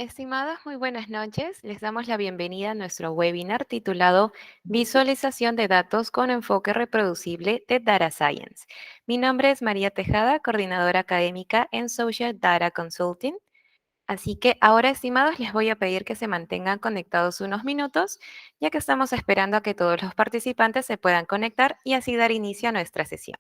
Estimados, muy buenas noches. Les damos la bienvenida a nuestro webinar titulado Visualización de datos con enfoque reproducible de Data Science. Mi nombre es María Tejada, coordinadora académica en Social Data Consulting. Así que ahora, estimados, les voy a pedir que se mantengan conectados unos minutos, ya que estamos esperando a que todos los participantes se puedan conectar y así dar inicio a nuestra sesión.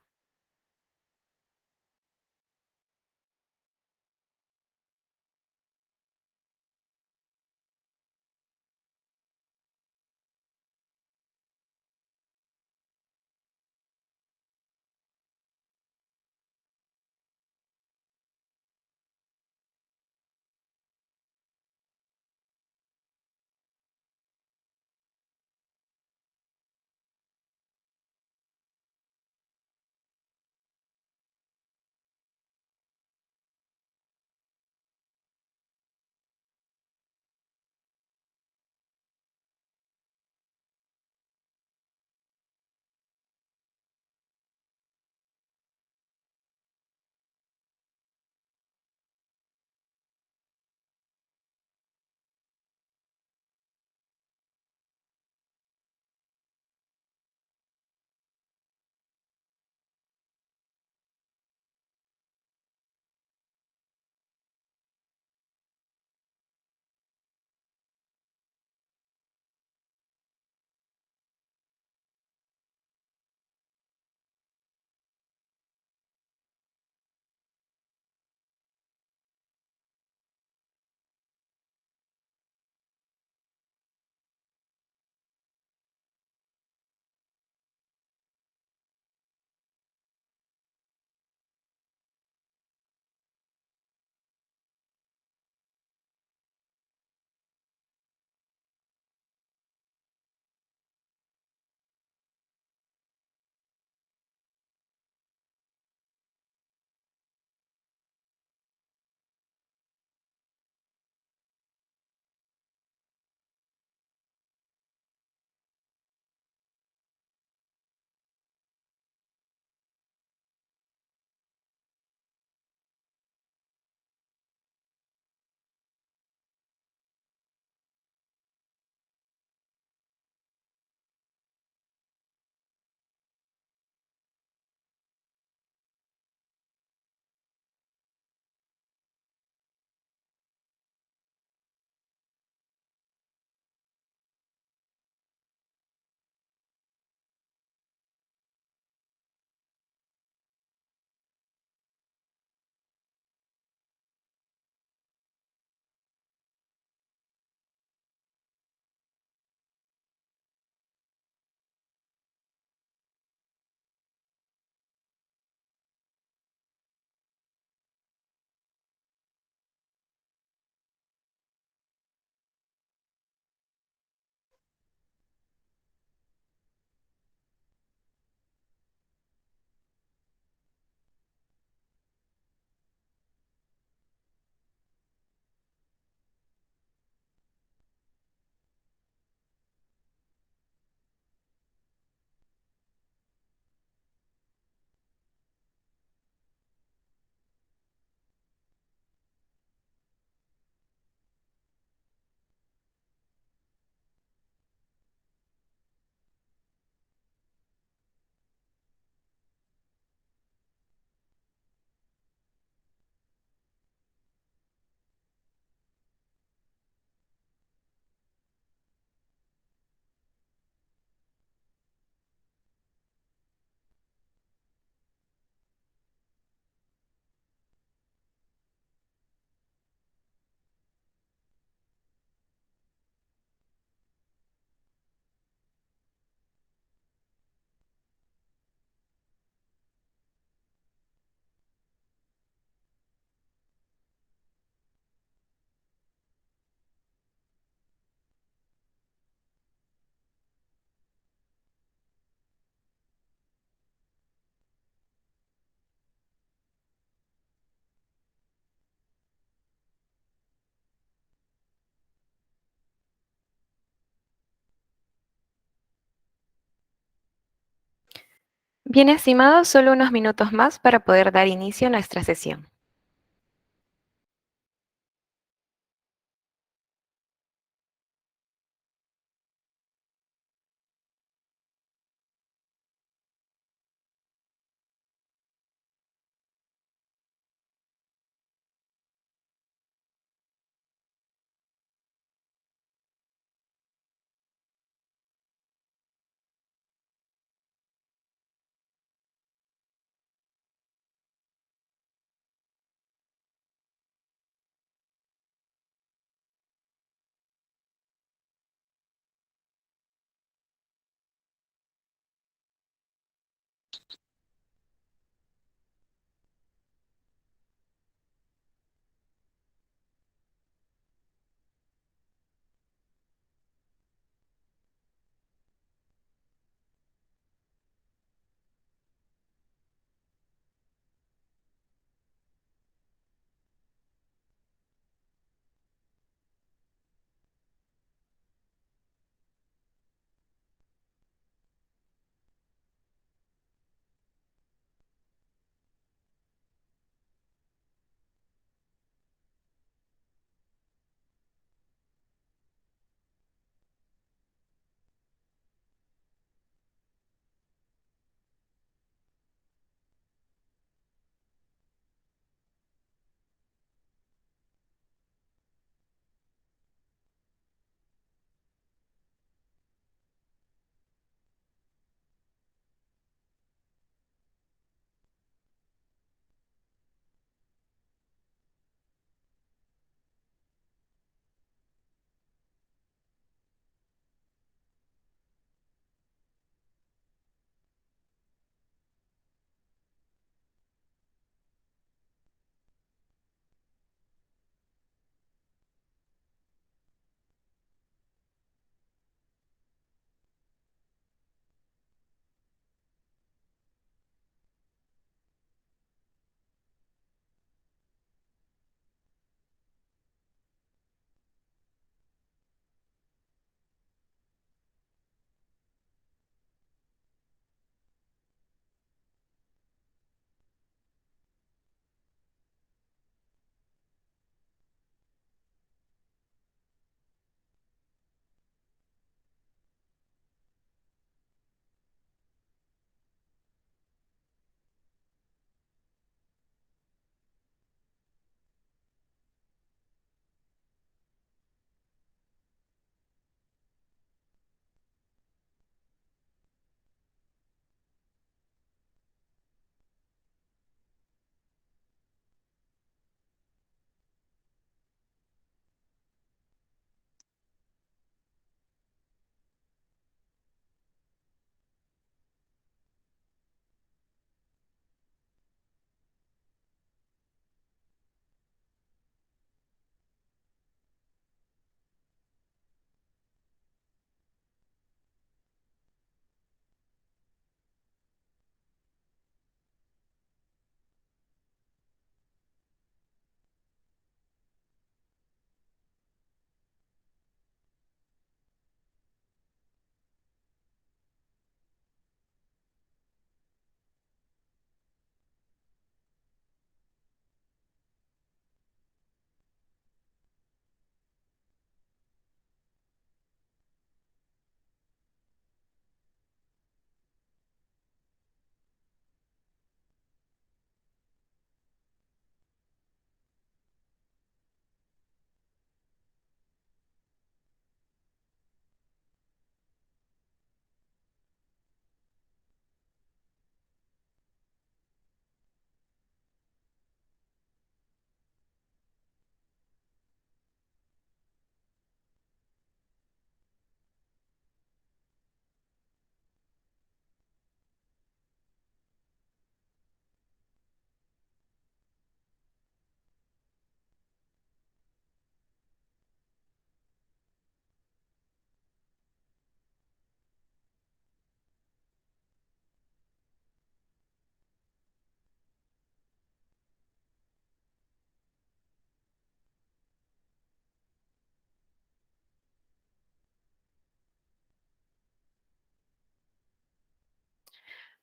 Bien, estimados, solo unos minutos más para poder dar inicio a nuestra sesión.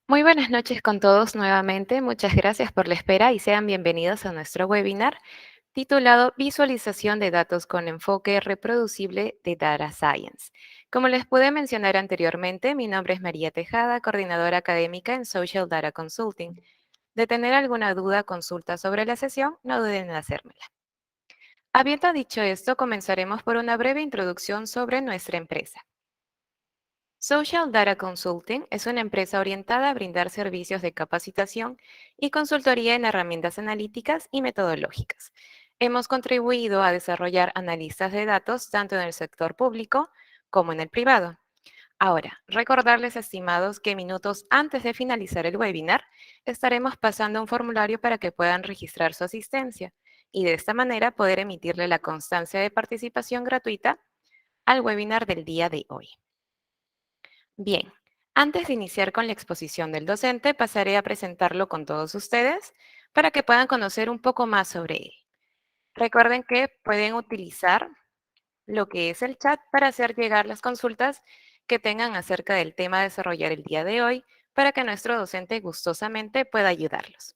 Muy buenas noches con todos nuevamente. Muchas gracias por la espera y sean bienvenidos a nuestro webinar titulado Visualización de datos con enfoque reproducible de Data Science. Como les pude mencionar anteriormente, mi nombre es María Tejada, coordinadora académica en Social Data Consulting. De tener alguna duda o consulta sobre la sesión, no duden en hacérmela. Habiendo dicho esto, comenzaremos por una breve introducción sobre nuestra empresa. Social Data Consulting es una empresa orientada a brindar servicios de capacitación y consultoría en herramientas analíticas y metodológicas. Hemos contribuido a desarrollar analistas de datos tanto en el sector público como en el privado. Ahora, recordarles, estimados, que minutos antes de finalizar el webinar, estaremos pasando un formulario para que puedan registrar su asistencia y de esta manera poder emitirle la constancia de participación gratuita al webinar del día de hoy. Bien, antes de iniciar con la exposición del docente, pasaré a presentarlo con todos ustedes para que puedan conocer un poco más sobre él. Recuerden que pueden utilizar lo que es el chat para hacer llegar las consultas que tengan acerca del tema a desarrollar el día de hoy para que nuestro docente gustosamente pueda ayudarlos.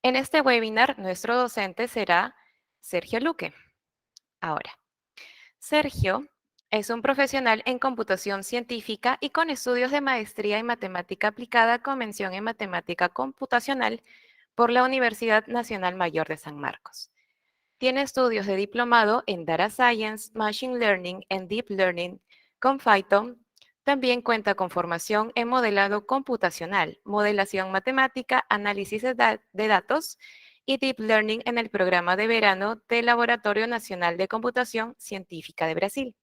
En este webinar, nuestro docente será Sergio Luque. Ahora, Sergio es un profesional en computación científica y con estudios de maestría en matemática aplicada con mención en matemática computacional por la Universidad Nacional Mayor de San Marcos. Tiene estudios de diplomado en Data Science, Machine Learning and Deep Learning con Python. También cuenta con formación en modelado computacional, modelación matemática, análisis de datos y Deep Learning en el programa de verano del Laboratorio Nacional de Computación Científica de Brasil.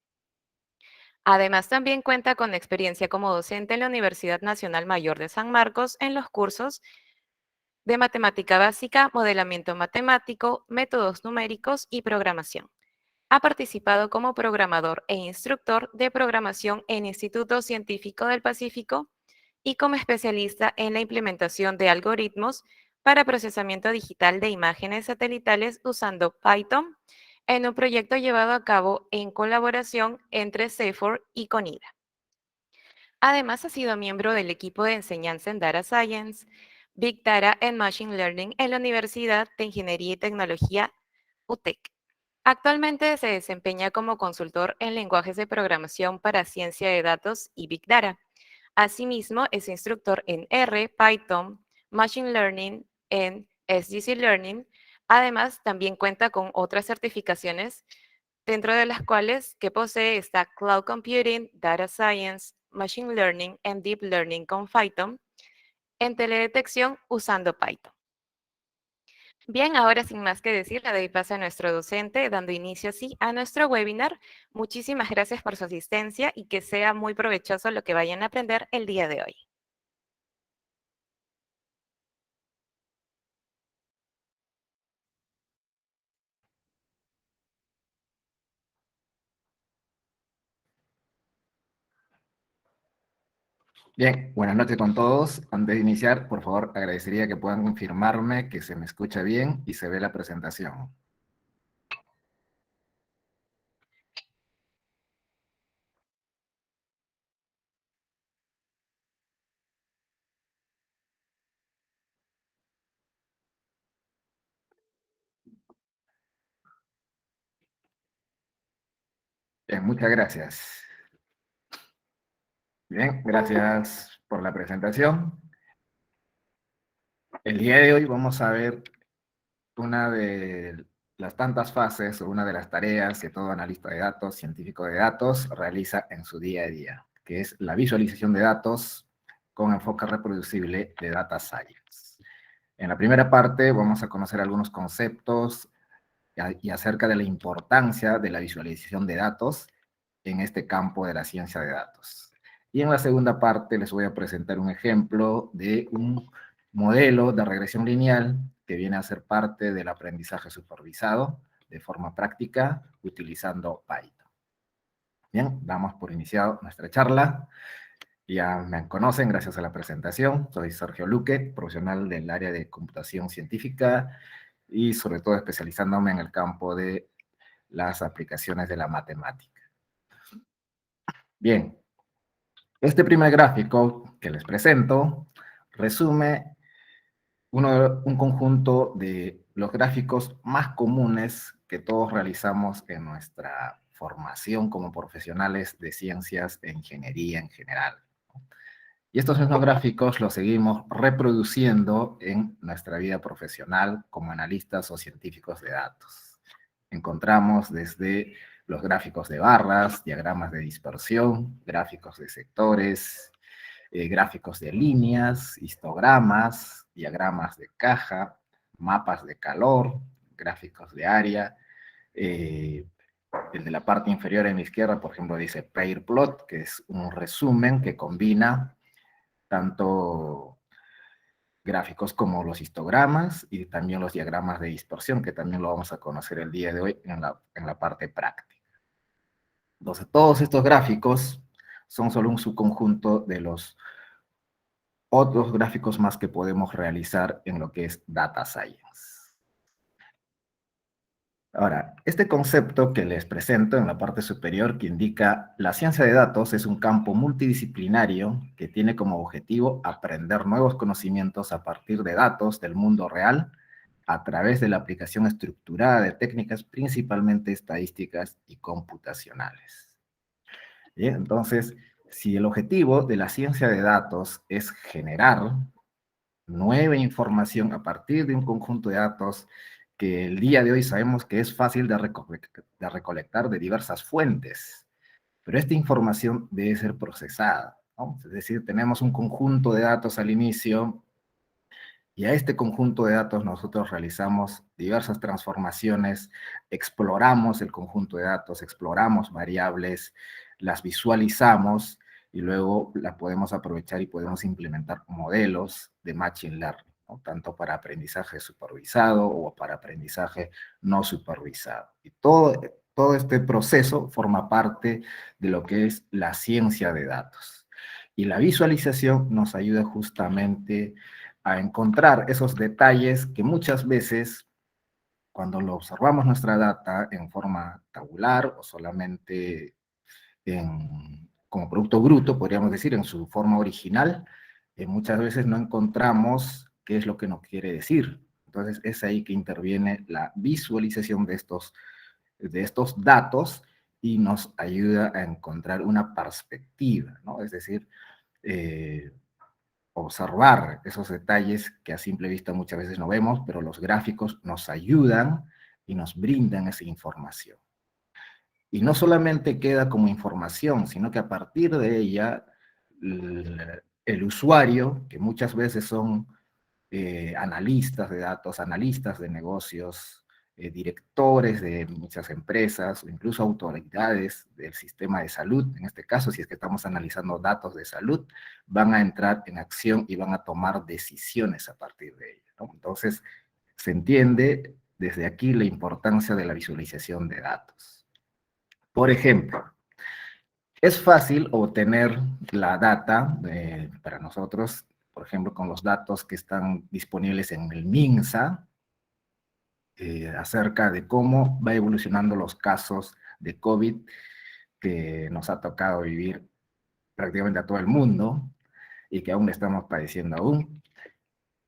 Además, también cuenta con experiencia como docente en la Universidad Nacional Mayor de San Marcos en los cursos de matemática básica, modelamiento matemático, métodos numéricos y programación. Ha participado como programador e instructor de programación en Instituto Científico del Pacífico y como especialista en la implementación de algoritmos para procesamiento digital de imágenes satelitales usando Python en un proyecto llevado a cabo en colaboración entre CEFOR y CONIDA. Además, ha sido miembro del equipo de enseñanza en Data Science, Big Data and Machine Learning en la Universidad de Ingeniería y Tecnología UTEC. Actualmente se desempeña como consultor en lenguajes de programación para ciencia de datos y Big Data. Asimismo, es instructor en R, Python, Machine Learning, en SDC Learning. Además, también cuenta con otras certificaciones, dentro de las cuales que posee está Cloud Computing, Data Science, Machine Learning and Deep Learning con Python, en teledetección usando Python. Bien, ahora sin más que decir, le doy paso a nuestro docente, dando inicio así a nuestro webinar. Muchísimas gracias por su asistencia y que sea muy provechoso lo que vayan a aprender el día de hoy. Bien, buenas noches con todos. Antes de iniciar, por favor, agradecería que puedan confirmarme que se me escucha bien y se ve la presentación. Bien, muchas gracias. Bien, gracias por la presentación. El día de hoy vamos a ver una de las tantas fases o una de las tareas que todo analista de datos, científico de datos, realiza en su día a día, que es la visualización de datos con enfoque reproducible de Data Science. En la primera parte vamos a conocer algunos conceptos y acerca de la importancia de la visualización de datos en este campo de la ciencia de datos. Y en la segunda parte les voy a presentar un ejemplo de un modelo de regresión lineal que viene a ser parte del aprendizaje supervisado de forma práctica utilizando Python. Bien, damos por iniciado nuestra charla. Ya me conocen gracias a la presentación. Soy Sergio Luque, profesional del área de computación científica y sobre todo especializándome en el campo de las aplicaciones de la matemática. Bien, Este primer gráfico que les presento resume un conjunto de los gráficos más comunes que todos realizamos en nuestra formación como profesionales de ciencias e ingeniería en general. Y estos mismos gráficos los seguimos reproduciendo en nuestra vida profesional como analistas o científicos de datos. Encontramos desde los gráficos de barras, diagramas de dispersión, gráficos de sectores, gráficos de líneas, histogramas, diagramas de caja, mapas de calor, gráficos de área. El de la parte inferior en la izquierda, por ejemplo, dice pair plot, que es un resumen que combina tanto gráficos como los histogramas y también los diagramas de dispersión, que también lo vamos a conocer el día de hoy en la parte práctica. Entonces, todos estos gráficos son solo un subconjunto de los otros gráficos más que podemos realizar en lo que es Data Science. Ahora, este concepto que les presento en la parte superior que indica la ciencia de datos es un campo multidisciplinario que tiene como objetivo aprender nuevos conocimientos a partir de datos del mundo real a través de la aplicación estructurada de técnicas principalmente estadísticas y computacionales. Bien, entonces, si el objetivo de la ciencia de datos es generar nueva información a partir de un conjunto de datos que el día de hoy sabemos que es fácil de recolectar de diversas fuentes, pero esta información debe ser procesada, ¿no? Es decir, tenemos un conjunto de datos al inicio y a este conjunto de datos nosotros realizamos diversas transformaciones, exploramos el conjunto de datos, exploramos variables, las visualizamos y luego las podemos aprovechar y podemos implementar modelos de machine learning, ¿no? Tanto para aprendizaje supervisado o para aprendizaje no supervisado. Y todo este proceso forma parte de lo que es la ciencia de datos. Y la visualización nos ayuda justamente a encontrar esos detalles que muchas veces, cuando lo observamos nuestra data en forma tabular o solamente como producto bruto, podríamos decir, en su forma original, muchas veces no encontramos qué es lo que nos quiere decir. Entonces es ahí que interviene la visualización de estos datos y nos ayuda a encontrar una perspectiva, ¿no? Es decir, observar esos detalles que a simple vista muchas veces no vemos, pero los gráficos nos ayudan y nos brindan esa información. Y no solamente queda como información, sino que a partir de ella, el usuario, que muchas veces son analistas de datos, analistas de negocios, directores de muchas empresas, o incluso autoridades del sistema de salud, en este caso, si es que estamos analizando datos de salud, van a entrar en acción y van a tomar decisiones a partir de ello, ¿no? Entonces, se entiende desde aquí la importancia de la visualización de datos. Por ejemplo, es fácil obtener la data para nosotros, por ejemplo, con los datos que están disponibles en el MINSA, acerca de cómo va evolucionando los casos de COVID que nos ha tocado vivir prácticamente a todo el mundo y que aún estamos padeciendo aún.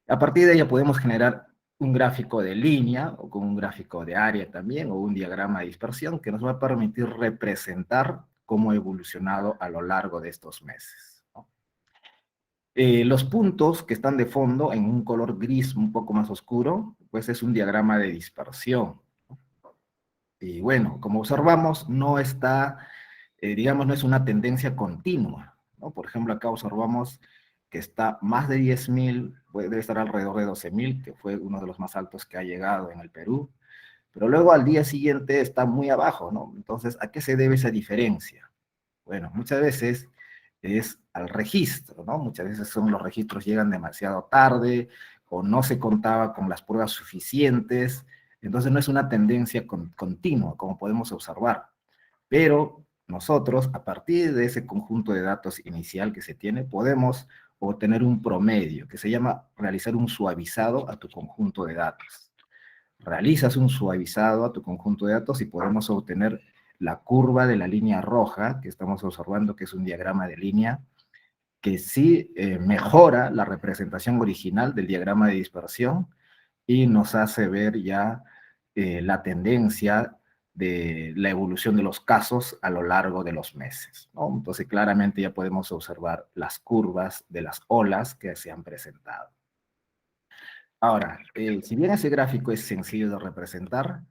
A partir de ella podemos generar un gráfico de línea o con un gráfico de área también o un diagrama de dispersión que nos va a permitir representar cómo ha evolucionado a lo largo de estos meses, ¿no? Los puntos que están de fondo en un color gris un poco más oscuro, pues es un diagrama de dispersión. Y bueno, como observamos, no está, digamos, no es una tendencia continua, ¿no? Por ejemplo, acá observamos que está más de 10.000, debe estar alrededor de 12.000, que fue uno de los más altos que ha llegado en el Perú, pero luego al día siguiente está muy abajo, ¿no? Entonces, ¿a qué se debe esa diferencia? Bueno, muchas veces es al registro, ¿no? Muchas veces los registros llegan demasiado tarde o no se contaba con las pruebas suficientes, entonces no es una tendencia continua, como podemos observar. Pero nosotros, a partir de ese conjunto de datos inicial que se tiene, podemos obtener un promedio, que se llama realizar un suavizado a tu conjunto de datos. Realizas un suavizado a tu conjunto de datos y podemos obtener la curva de la línea roja, que estamos observando que es un diagrama de línea, que sí mejora la representación original del diagrama de dispersión y nos hace ver ya la tendencia de la evolución de los casos a lo largo de los meses, ¿no? Entonces claramente ya podemos observar las curvas de las olas que se han presentado. Ahora, si bien ese gráfico es sencillo de representar,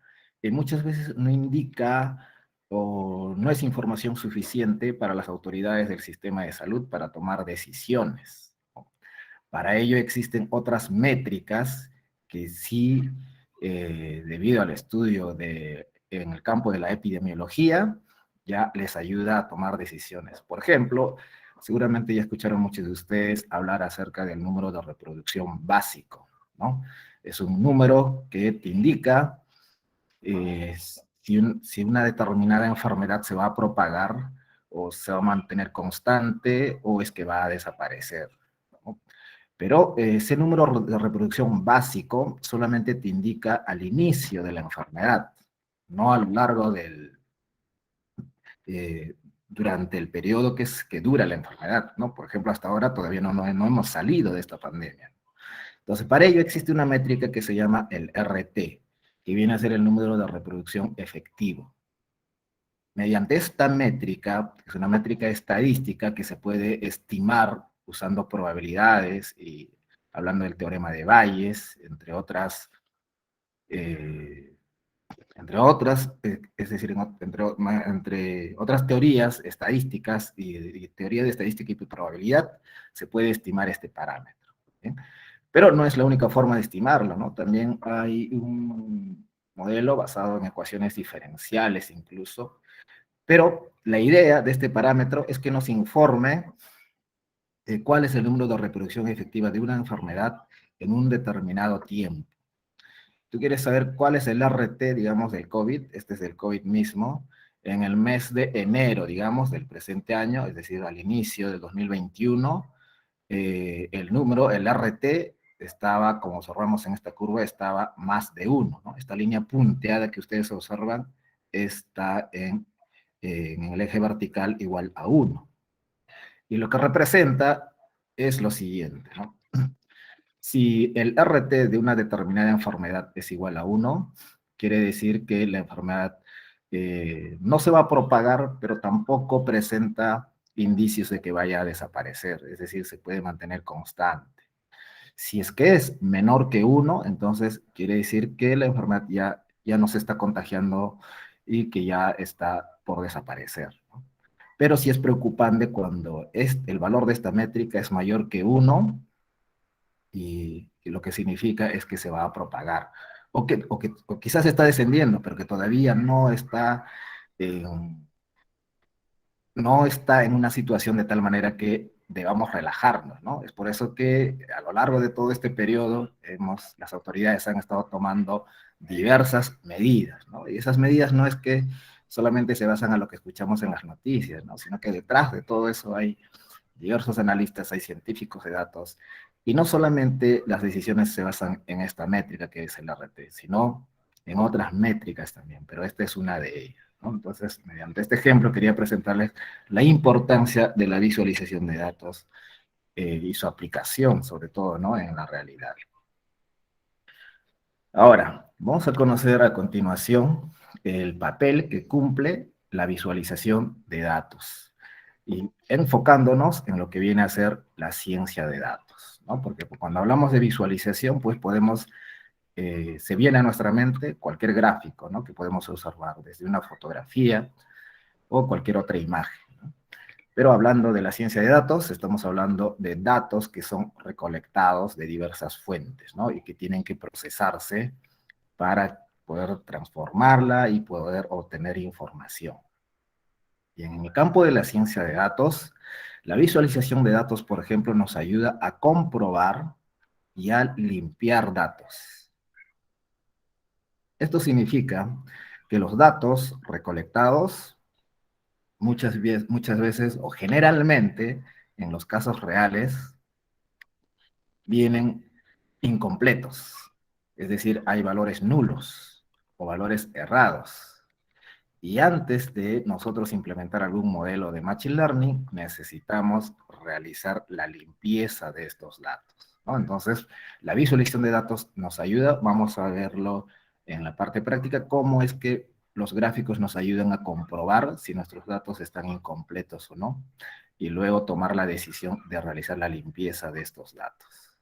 muchas veces no indica o no es información suficiente para las autoridades del sistema de salud para tomar decisiones, ¿no? Para ello existen otras métricas que sí, debido al estudio en el campo de la epidemiología, ya les ayuda a tomar decisiones. Por ejemplo, seguramente ya escucharon muchos de ustedes hablar acerca del número de reproducción básico, ¿no? Es un número que te indica eh, si una determinada enfermedad se va a propagar o se va a mantener constante o es que va a desaparecer, ¿no? Pero ese número de reproducción básico solamente te indica al inicio de la enfermedad, no a lo largo eh, durante el periodo que dura la enfermedad, ¿no? Por ejemplo, hasta ahora todavía no hemos salido de esta pandemia. Entonces, para ello existe una métrica que se llama el RT, que viene a ser el número de reproducción efectivo. Mediante esta métrica, que es una métrica estadística que se puede estimar usando probabilidades y hablando del teorema de Bayes, eh, es decir, entre otras teorías estadísticas y teoría de estadística y probabilidad, se puede estimar este parámetro, ¿bien? Pero no es la única forma de estimarlo, ¿no? También hay un modelo basado en ecuaciones diferenciales incluso, pero la idea de este parámetro es que nos informe cuál es el número de reproducción efectiva de una enfermedad en un determinado tiempo. Tú quieres saber cuál es el RT, digamos, del COVID, este es del COVID mismo, en el mes de enero, digamos, del presente año, es decir, al inicio del 2021, el RT estaba, como observamos en esta curva, estaba más de 1, ¿no? Esta línea punteada que ustedes observan está en el eje vertical igual a 1. Y lo que representa es lo siguiente, ¿no? Si el RT de una determinada enfermedad es igual a 1, quiere decir que la enfermedad no se va a propagar, pero tampoco presenta indicios de que vaya a desaparecer, es decir, se puede mantener constante. Si es que es menor que 1, entonces quiere decir que la enfermedad ya no se está contagiando y que ya está por desaparecer, ¿no? Pero sí es preocupante cuando el valor de esta métrica es mayor que 1 y lo que significa es que se va a propagar. O quizás está descendiendo, pero que todavía no está en una situación de tal manera que debamos relajarnos, ¿no? Es por eso que a lo largo de todo este periodo las autoridades han estado tomando diversas medidas, ¿no? Y esas medidas no es que solamente se basan en lo que escuchamos en las noticias, ¿no? Sino que detrás de todo eso hay diversos analistas, hay científicos de datos, y no solamente las decisiones se basan en esta métrica que es el RT, sino en otras métricas también, pero esta es una de ellas, ¿no? Entonces, mediante este ejemplo quería presentarles la importancia de la visualización de datos y su aplicación, sobre todo, ¿no? En la realidad. Ahora, vamos a conocer a continuación el papel que cumple la visualización de datos y enfocándonos en lo que viene a ser la ciencia de datos, ¿no? Porque cuando hablamos de visualización, pues se viene a nuestra mente cualquier gráfico, ¿no? Que podemos observar, desde una fotografía o cualquier otra imagen, ¿no? Pero hablando de la ciencia de datos, estamos hablando de datos que son recolectados de diversas fuentes, ¿no? Y que tienen que procesarse para poder transformarla y poder obtener información. Y en el campo de la ciencia de datos, la visualización de datos, por ejemplo, nos ayuda a comprobar y a limpiar datos. Esto significa que los datos recolectados muchas veces o generalmente en los casos reales vienen incompletos. Es decir, hay valores nulos o valores errados. Y antes de nosotros implementar algún modelo de Machine Learning, necesitamos realizar la limpieza de estos datos, ¿no? Entonces, la visualización de datos nos ayuda, vamos a verlo en la parte práctica, cómo es que los gráficos nos ayudan a comprobar si nuestros datos están incompletos o no, y luego tomar la decisión de realizar la limpieza de estos datos.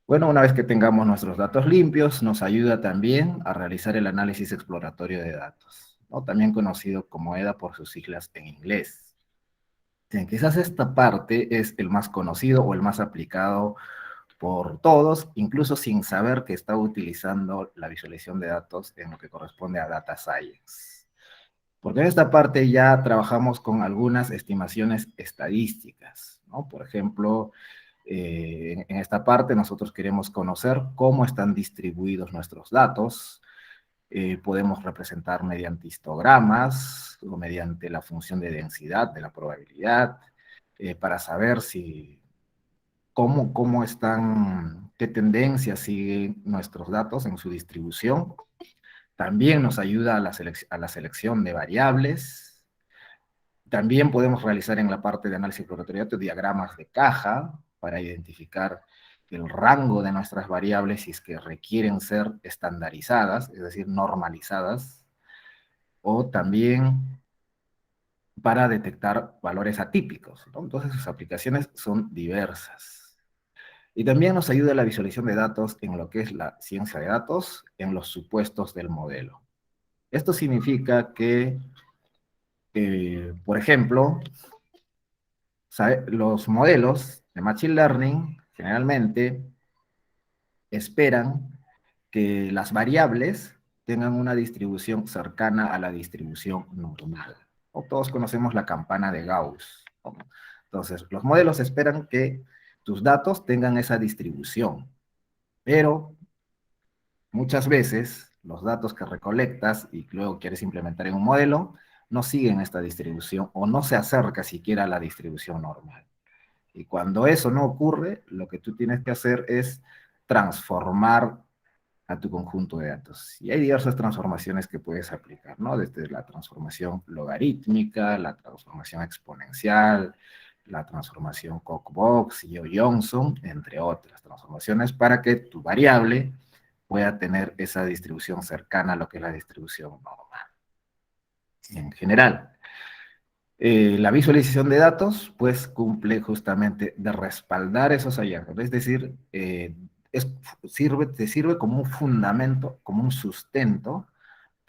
Bueno, una vez que tengamos nuestros datos limpios, nos ayuda también a realizar el análisis exploratorio de datos, ¿no? También conocido como EDA por sus siglas en inglés. Bien, quizás esta parte es el más conocido o el más aplicado por todos, incluso sin saber que está utilizando la visualización de datos en lo que corresponde a Data Science. Porque en esta parte ya trabajamos con algunas estimaciones estadísticas, ¿no? Por ejemplo, en esta parte nosotros queremos conocer cómo están distribuidos nuestros datos. Podemos representar mediante histogramas o mediante la función de densidad de la probabilidad para saber si cómo están, qué tendencias siguen nuestros datos en su distribución. También nos ayuda a la selección de variables. También podemos realizar en la parte de análisis exploratorio diagramas de caja para identificar el rango de nuestras variables si es que requieren ser estandarizadas, es decir, normalizadas, o también para detectar valores atípicos, ¿no? Entonces sus aplicaciones son diversas. Y también nos ayuda la visualización de datos en lo que es la ciencia de datos, en los supuestos del modelo. Esto significa que, por ejemplo, los modelos de Machine Learning generalmente esperan que las variables tengan una distribución cercana a la distribución normal. O todos conocemos la campana de Gauss, ¿no? Entonces, los modelos esperan que tus datos tengan esa distribución, pero muchas veces los datos que recolectas y luego quieres implementar en un modelo no siguen esta distribución o no se acerca siquiera a la distribución normal. Y cuando eso no ocurre, lo que tú tienes que hacer es transformar a tu conjunto de datos. Y hay diversas transformaciones que puedes aplicar, ¿no? Desde la transformación logarítmica, la transformación exponencial, la transformación Cox-Box y Johnson, entre otras transformaciones, para que tu variable pueda tener esa distribución cercana a lo que es la distribución normal. En general, la visualización de datos, pues, cumple justamente de respaldar esos hallazgos. Es decir, te sirve como un fundamento, como un sustento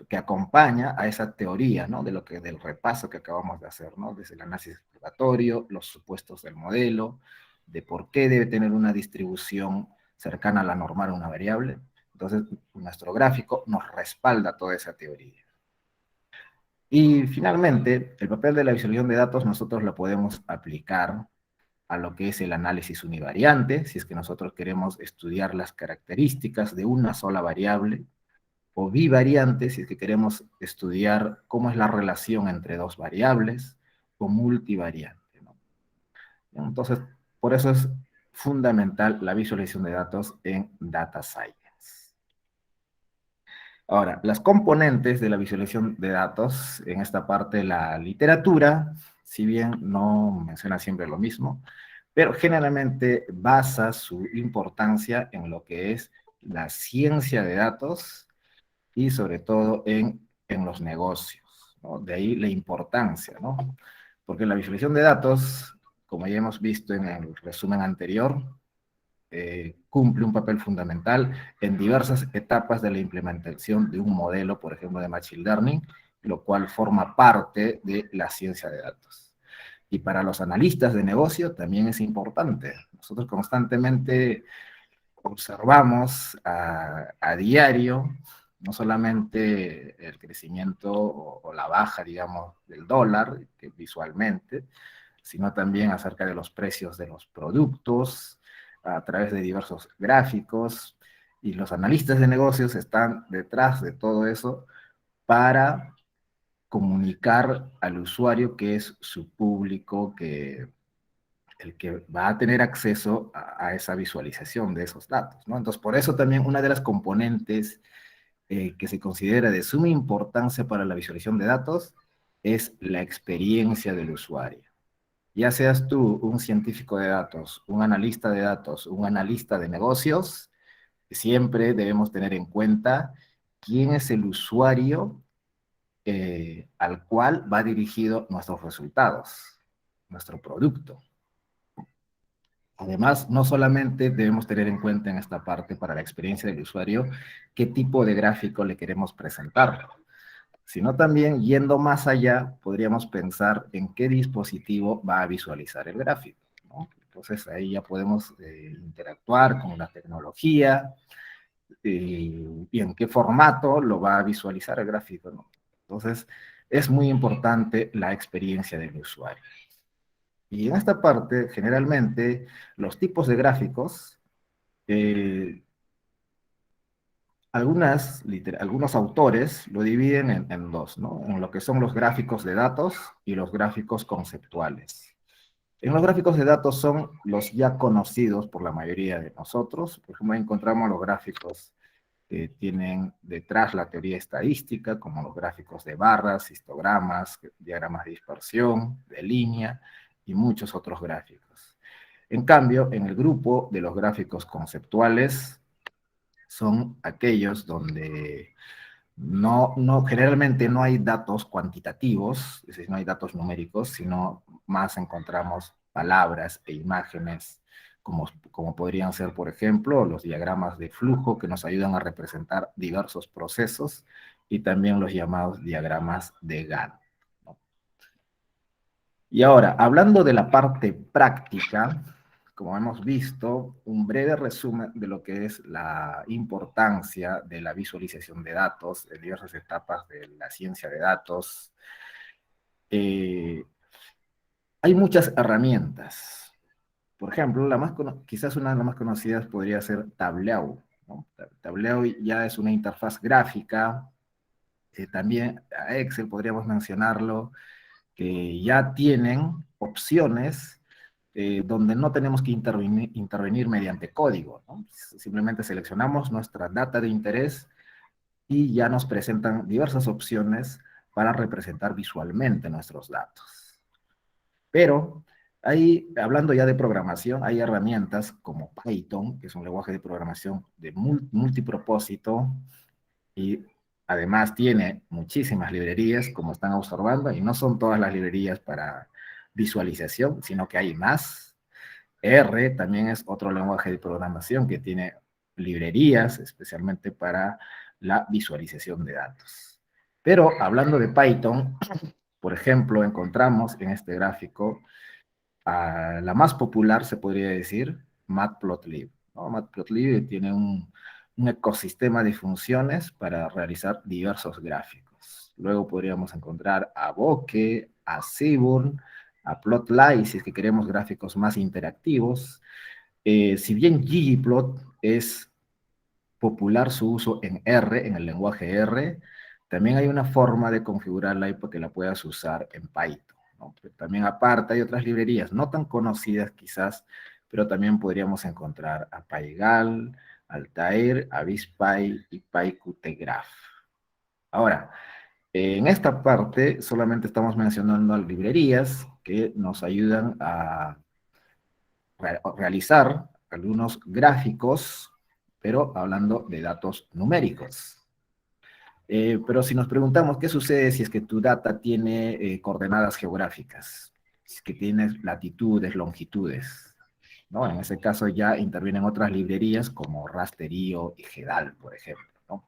que acompaña a esa teoría, ¿no? Del repaso que acabamos de hacer, ¿no? Desde el análisis exploratorio, los supuestos del modelo, de por qué debe tener una distribución cercana a la normal una variable. Entonces, nuestro gráfico nos respalda toda esa teoría. Y finalmente, el papel de la visualización de datos nosotros lo podemos aplicar a lo que es el análisis univariante, si es que nosotros queremos estudiar las características de una sola variable, o bivariante, si es que queremos estudiar cómo es la relación entre dos variables, o multivariante, ¿no? Entonces, por eso es fundamental la visualización de datos en Data Science. Ahora, las componentes de la visualización de datos, en esta parte la literatura, si bien no menciona siempre lo mismo, pero generalmente basa su importancia en lo que es la ciencia de datos y sobre todo en los negocios, ¿no? De ahí la importancia, ¿no? Porque la visualización de datos, como ya hemos visto en el resumen anterior, cumple un papel fundamental en diversas etapas de la implementación de un modelo, por ejemplo, de Machine Learning, lo cual forma parte de la ciencia de datos. Y para los analistas de negocio también es importante. Nosotros constantemente observamos a diario no solamente el crecimiento o la baja, digamos, del dólar, que visualmente, sino también acerca de los precios de los productos a través de diversos gráficos, y los analistas de negocios están detrás de todo eso para comunicar al usuario que es su público, el que va a tener acceso a esa visualización de esos datos, ¿no? Entonces, por eso también una de las componentes que se considera de suma importancia para la visualización de datos es la experiencia del usuario. Ya seas tú un científico de datos, un analista de datos, un analista de negocios, siempre debemos tener en cuenta quién es el usuario al cual va dirigido nuestros resultados, nuestro producto. Además, no solamente debemos tener en cuenta en esta parte para la experiencia del usuario qué tipo de gráfico le queremos presentar, sino también, yendo más allá, podríamos pensar en qué dispositivo va a visualizar el gráfico, ¿no? Entonces ahí ya podemos interactuar con la tecnología y en qué formato lo va a visualizar el gráfico, ¿no? Entonces es muy importante la experiencia del usuario. Y en esta parte, generalmente, los tipos de gráficos, eh, algunos autores lo dividen en dos, ¿no? En lo que son los gráficos de datos y los gráficos conceptuales. En los gráficos de datos son los ya conocidos por la mayoría de nosotros. Por ejemplo, encontramos los gráficos que tienen detrás la teoría estadística, como los gráficos de barras, histogramas, diagramas de dispersión, de línea y muchos otros gráficos. En cambio, en el grupo de los gráficos conceptuales son aquellos donde generalmente no hay datos cuantitativos, es decir, no hay datos numéricos, sino más encontramos palabras e imágenes, como podrían ser, por ejemplo, los diagramas de flujo que nos ayudan a representar diversos procesos y también los llamados diagramas de Gantt, ¿no? Y ahora, hablando de la parte práctica, como hemos visto, un breve resumen de lo que es la importancia de la visualización de datos en diversas etapas de la ciencia de datos. Eh, Hay muchas herramientas. Por ejemplo, quizás una de las más conocidas podría ser Tableau, ¿no? Tableau ya es una interfaz gráfica. También a Excel podríamos mencionarlo, que ya tienen opciones donde no tenemos que intervenir mediante código, ¿no? Simplemente seleccionamos nuestra data de interés y ya nos presentan diversas opciones para representar visualmente nuestros datos. Pero hablando ya de programación, hay herramientas como Python, que es un lenguaje de programación de multipropósito, y además tiene muchísimas librerías, como están observando, y no son todas las librerías para visualización, sino que hay más. R también es otro lenguaje de programación que tiene librerías especialmente para la visualización de datos. Pero hablando de Python, por ejemplo, encontramos en este gráfico la más popular, se podría decir, Matplotlib, ¿no? Matplotlib tiene un ecosistema de funciones para realizar diversos gráficos. Luego podríamos encontrar a Bokeh, a Seaborn, a Plotly, si es que queremos gráficos más interactivos. Si bien ggplot es popular su uso en R, en el lenguaje R, también hay una forma de configurarla para que la puedas usar en Python, ¿no? Pero también aparte hay otras librerías, no tan conocidas quizás, pero también podríamos encontrar a Pygal, Altair, Avispy y PyQtgraph. Ahora, en esta parte solamente estamos mencionando librerías que nos ayudan a realizar algunos gráficos, pero hablando de datos numéricos. Pero si nos preguntamos qué sucede si es que tu data tiene coordenadas geográficas, si es que tienes latitudes, longitudes, ¿no? En ese caso ya intervienen otras librerías como Rasterio y GEDAL, por ejemplo, ¿no?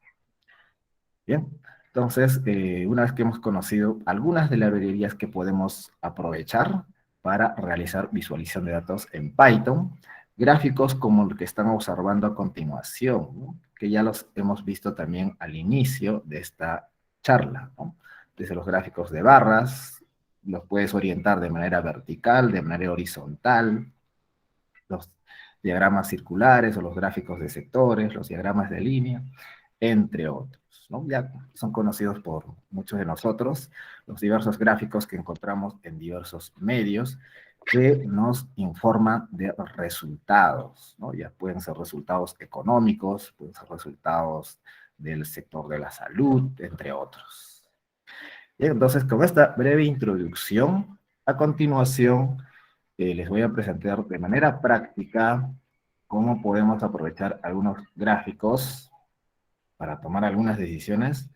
Bien, entonces, una vez que hemos conocido algunas de las librerías que podemos aprovechar para realizar visualización de datos en Python, gráficos como el que están observando a continuación, ¿no? Que ya los hemos visto también al inicio de esta charla, ¿no? Desde los gráficos de barras, los puedes orientar de manera vertical, de manera horizontal, los diagramas circulares o los gráficos de sectores, los diagramas de línea, entre otros, ¿no? Ya son conocidos por muchos de nosotros, los diversos gráficos que encontramos en diversos medios que nos informan de resultados, ¿no? Ya pueden ser resultados económicos, pueden ser resultados del sector de la salud, entre otros. Bien, entonces, con esta breve introducción, a continuación les voy a presentar de manera práctica cómo podemos aprovechar algunos gráficos para tomar algunas decisiones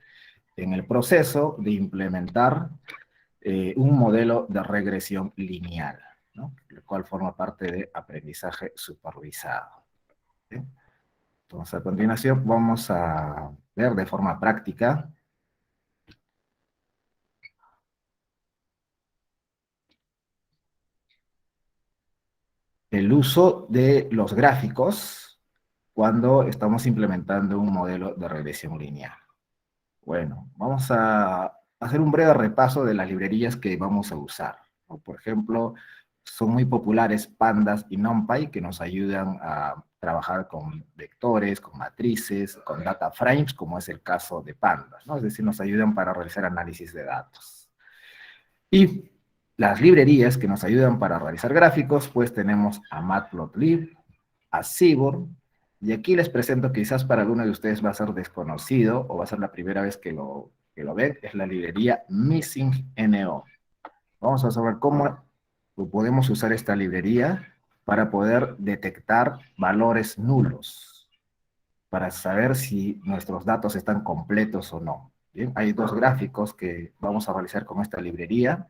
en el proceso de implementar un modelo de regresión lineal, ¿no? El cual forma parte de aprendizaje supervisado. ¿Sí? Entonces, a continuación vamos a ver de forma práctica el uso de los gráficos cuando estamos implementando un modelo de regresión lineal. Bueno, vamos a hacer un breve repaso de las librerías que vamos a usar, ¿no? Por ejemplo, son muy populares Pandas y NumPy, que nos ayudan a trabajar con vectores, con matrices, con data frames, como es el caso de Pandas, ¿no? Es decir, nos ayudan para realizar análisis de datos. Y las librerías que nos ayudan para realizar gráficos, pues tenemos a Matplotlib, a Seaborn, y aquí les presento, quizás para alguno de ustedes va a ser desconocido, o va a ser la primera vez que lo ven, es la librería MissingNO. Vamos a saber cómo podemos usar esta librería para poder detectar valores nulos, para saber si nuestros datos están completos o no. Bien, hay dos gráficos que vamos a realizar con esta librería,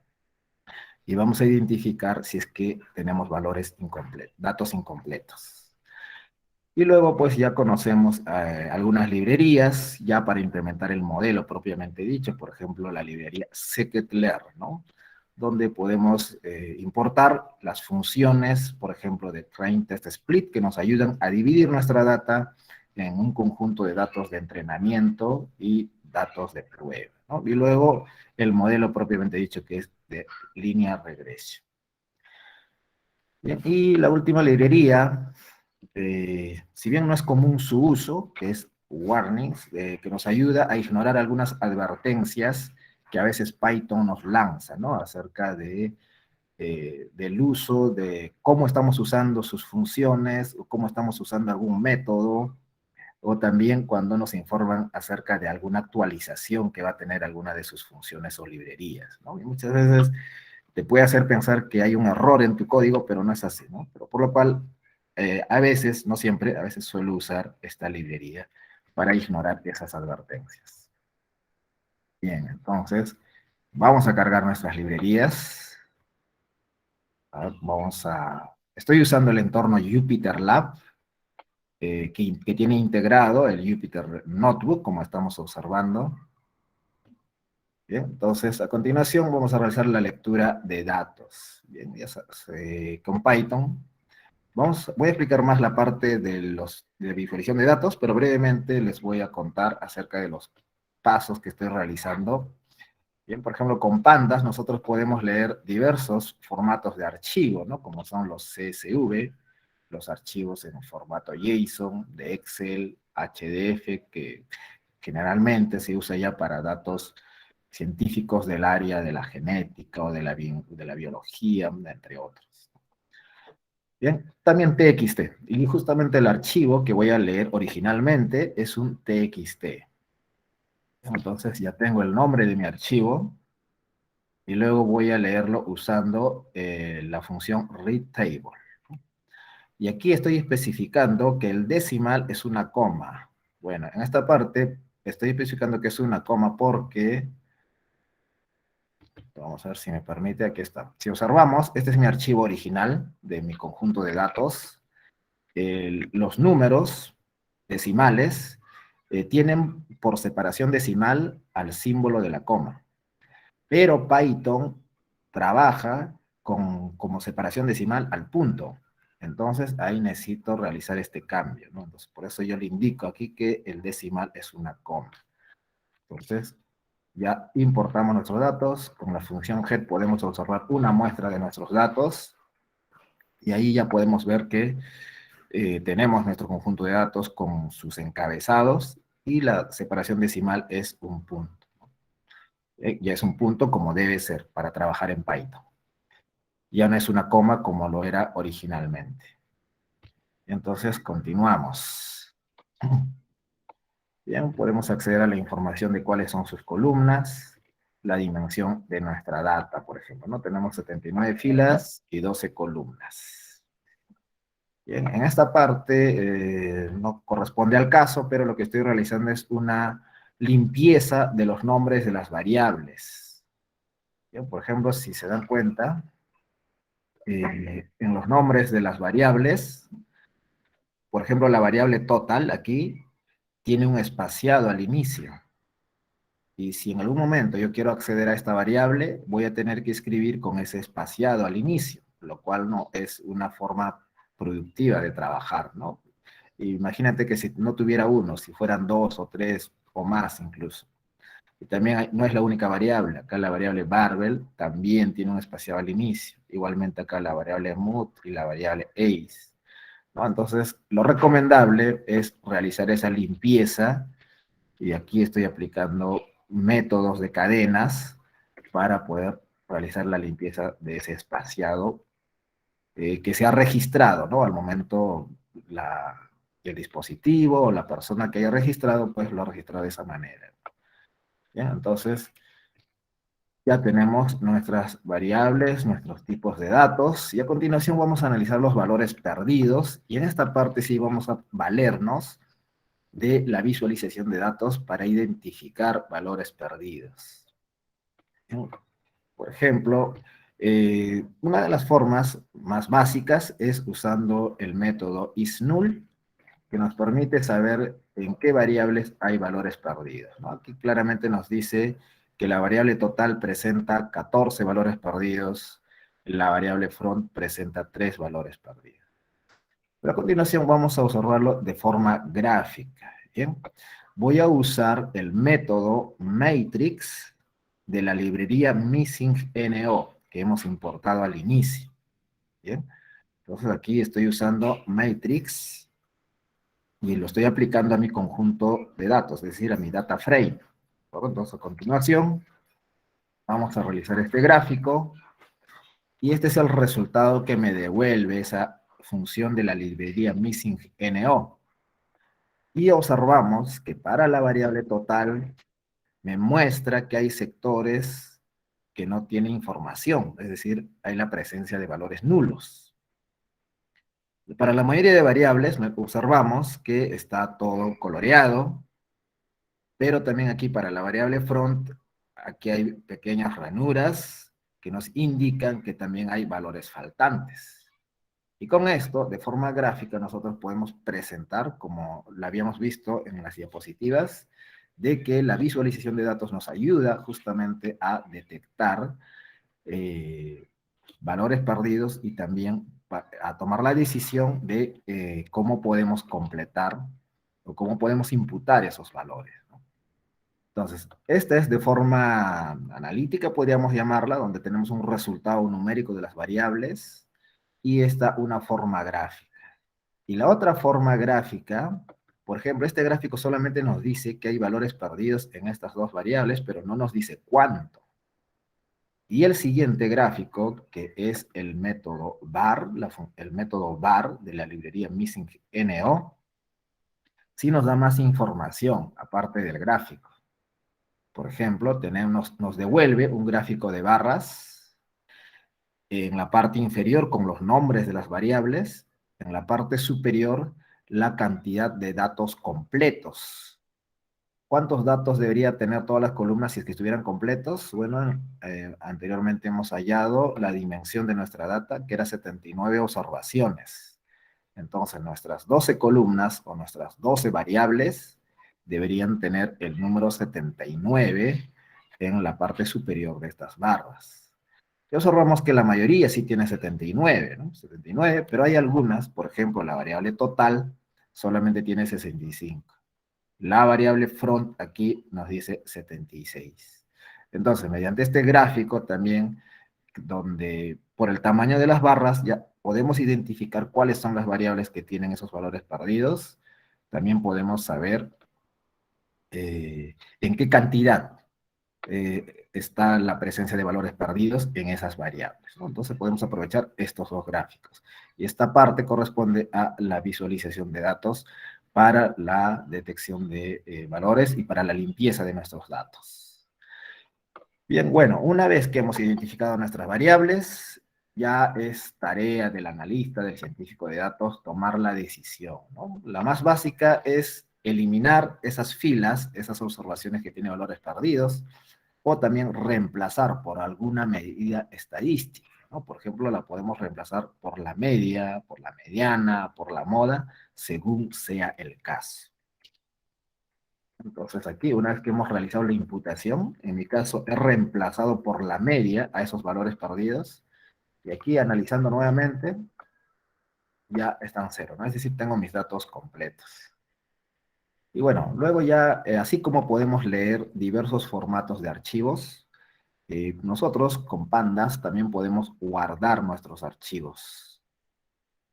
y vamos a identificar si es que tenemos valores incompletos, datos incompletos. Y luego pues ya conocemos algunas librerías ya para implementar el modelo propiamente dicho, por ejemplo la librería scikit-learn, ¿no? Donde podemos importar las funciones, por ejemplo de train test split, que nos ayudan a dividir nuestra data en un conjunto de datos de entrenamiento y datos de prueba, ¿no? Y luego el modelo propiamente dicho, que es de linear regression. Bien, y la última librería, si bien no es común su uso, que es warnings, que nos ayuda a ignorar algunas advertencias que a veces Python nos lanza, ¿no? Acerca del uso, de cómo estamos usando sus funciones, o cómo estamos usando algún método, o también cuando nos informan acerca de alguna actualización que va a tener alguna de sus funciones o librerías, ¿no? Y muchas veces te puede hacer pensar que hay un error en tu código, pero no es así, ¿no? Pero por lo cual, a veces, no siempre, a veces suelo usar esta librería para ignorar esas advertencias. Bien, entonces, vamos a cargar nuestras librerías. Estoy usando el entorno Jupyter Lab, que tiene integrado el Jupyter Notebook, como estamos observando. Bien, entonces a continuación vamos a realizar la lectura de datos. Bien, ya sabes, con Python. Voy a explicar más la parte de visualización de datos, pero brevemente les voy a contar acerca de los pasos que estoy realizando. Bien, por ejemplo, con Pandas nosotros podemos leer diversos formatos de archivo, ¿no? Como son los CSV, los archivos en formato JSON, de Excel, HDF, que generalmente se usa ya para datos científicos del área de la genética o de la biología, entre otros. Bien, también TXT, y justamente el archivo que voy a leer originalmente es un TXT. Entonces ya tengo el nombre de mi archivo, y luego voy a leerlo usando la función readTable. Y aquí estoy especificando que el decimal es una coma. Bueno, en esta parte estoy especificando que es una coma porque, vamos a ver si me permite, aquí está. Si observamos, este es mi archivo original de mi conjunto de datos. Los números decimales tienen por separación decimal al símbolo de la coma. Pero Python trabaja como separación decimal al punto. Entonces ahí necesito realizar este cambio, ¿no? Entonces, por eso yo le indico aquí que el decimal es una coma. Entonces, ya importamos nuestros datos. Con la función get podemos observar una muestra de nuestros datos. Y ahí ya podemos ver que tenemos nuestro conjunto de datos con sus encabezados y la separación decimal es un punto. Ya es un punto como debe ser para trabajar en Python. Ya no es una coma como lo era originalmente. Entonces continuamos. Bien, podemos acceder a la información de cuáles son sus columnas, la dimensión de nuestra data, por ejemplo, ¿no? Tenemos 79 filas y 12 columnas. Bien, en esta parte no corresponde al caso, pero lo que estoy realizando es una limpieza de los nombres de las variables. Bien, por ejemplo, si se dan cuenta, en los nombres de las variables, por ejemplo, la variable total aquí tiene un espaciado al inicio. Y si en algún momento yo quiero acceder a esta variable, voy a tener que escribir con ese espaciado al inicio, lo cual no es una forma productiva de trabajar, ¿no? Imagínate que si no tuviera uno, si fueran dos o tres o más incluso. Y también no es la única variable. Acá la variable barbell también tiene un espaciado al inicio. Igualmente acá la variable mood y la variable ace, ¿no? Entonces, lo recomendable es realizar esa limpieza, y aquí estoy aplicando métodos de cadenas para poder realizar la limpieza de ese espaciado que se ha registrado, ¿no? Al momento el dispositivo o la persona que haya registrado, pues lo ha registrado de esa manera. ¿Bien? Entonces, ya tenemos nuestras variables, nuestros tipos de datos, y a continuación vamos a analizar los valores perdidos, y en esta parte sí vamos a valernos de la visualización de datos para identificar valores perdidos. Por ejemplo, una de las formas más básicas es usando el método isNull, que nos permite saber en qué variables hay valores perdidos, ¿no? Aquí claramente nos dice que la variable total presenta 14 valores perdidos, la variable front presenta 3 valores perdidos. Pero a continuación vamos a observarlo de forma gráfica. ¿Bien? Voy a usar el método matrix de la librería MissingNO que hemos importado al inicio. ¿Bien? Entonces aquí estoy usando matrix y lo estoy aplicando a mi conjunto de datos, es decir, a mi data frame. Entonces a continuación vamos a realizar este gráfico y este es el resultado que me devuelve esa función de la librería MissingNO. Y observamos que para la variable total me muestra que hay sectores que no tienen información, es decir, hay la presencia de valores nulos. Para la mayoría de variables observamos que está todo coloreado, pero también aquí para la variable front, aquí hay pequeñas ranuras que nos indican que también hay valores faltantes. Y con esto, de forma gráfica, nosotros podemos presentar, como lo habíamos visto en las diapositivas, de que la visualización de datos nos ayuda justamente a detectar valores perdidos y también a tomar la decisión de cómo podemos completar o cómo podemos imputar esos valores, ¿no? Entonces, esta es de forma analítica, podríamos llamarla, donde tenemos un resultado numérico de las variables, y esta una forma gráfica. Y la otra forma gráfica, por ejemplo, este gráfico solamente nos dice que hay valores perdidos en estas dos variables, pero no nos dice cuánto. Y el siguiente gráfico, que es el método var, el método var de la librería MissingNO, sí nos da más información, aparte del gráfico. Por ejemplo, nos devuelve un gráfico de barras en la parte inferior con los nombres de las variables, en la parte superior la cantidad de datos completos. ¿Cuántos datos debería tener todas las columnas si es que estuvieran completos? Bueno, anteriormente hemos hallado la dimensión de nuestra data, que era 79 observaciones. Entonces, nuestras 12 columnas o nuestras 12 variables deberían tener el número 79 en la parte superior de estas barras. Y observamos que la mayoría sí tiene 79, ¿no? 79, pero hay algunas, por ejemplo, la variable total solamente tiene 65. La variable front aquí nos dice 76. Entonces, mediante este gráfico también, donde por el tamaño de las barras ya podemos identificar cuáles son las variables que tienen esos valores perdidos. También podemos saber en qué cantidad está la presencia de valores perdidos en esas variables, ¿no? Entonces podemos aprovechar estos dos gráficos. Y esta parte corresponde a la visualización de datos para la detección de valores y para la limpieza de nuestros datos. Bien, bueno, una vez que hemos identificado nuestras variables, ya es tarea del analista, del científico de datos, tomar la decisión, ¿no? La más básica es eliminar esas filas, esas observaciones que tienen valores perdidos, o también reemplazar por alguna medida estadística, ¿no? Por ejemplo, la podemos reemplazar por la media, por la mediana, por la moda, según sea el caso. Entonces aquí, una vez que hemos realizado la imputación, en mi caso he reemplazado por la media a esos valores perdidos, y aquí analizando nuevamente, ya están cero, ¿no? Es decir, tengo mis datos completos. Y bueno, luego ya, así como podemos leer diversos formatos de archivos, nosotros con Pandas también podemos guardar nuestros archivos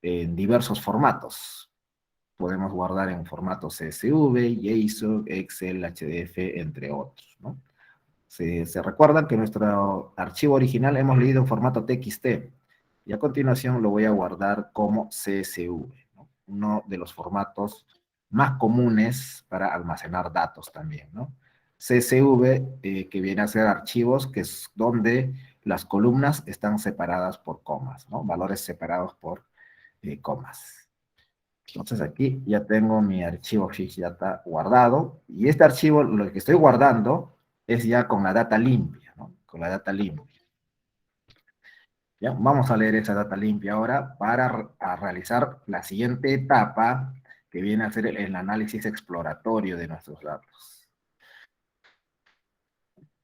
en diversos formatos. Podemos guardar en formato CSV, JSON, Excel, HDF, entre otros, ¿no? Se recuerdan que nuestro archivo original hemos leído en formato TXT y a continuación lo voy a guardar como CSV, ¿no? Uno de los formatos más comunes para almacenar datos también, ¿no? CSV, que viene a ser archivos que es donde las columnas están separadas por comas, ¿no? Valores separados por comas. Entonces aquí ya tengo mi archivo Fixdata guardado y este archivo, lo que estoy guardando, es ya con la data limpia, ¿no? Con la data limpia. ¿Ya? Vamos a leer esa data limpia ahora para realizar la siguiente etapa que viene a ser el análisis exploratorio de nuestros datos.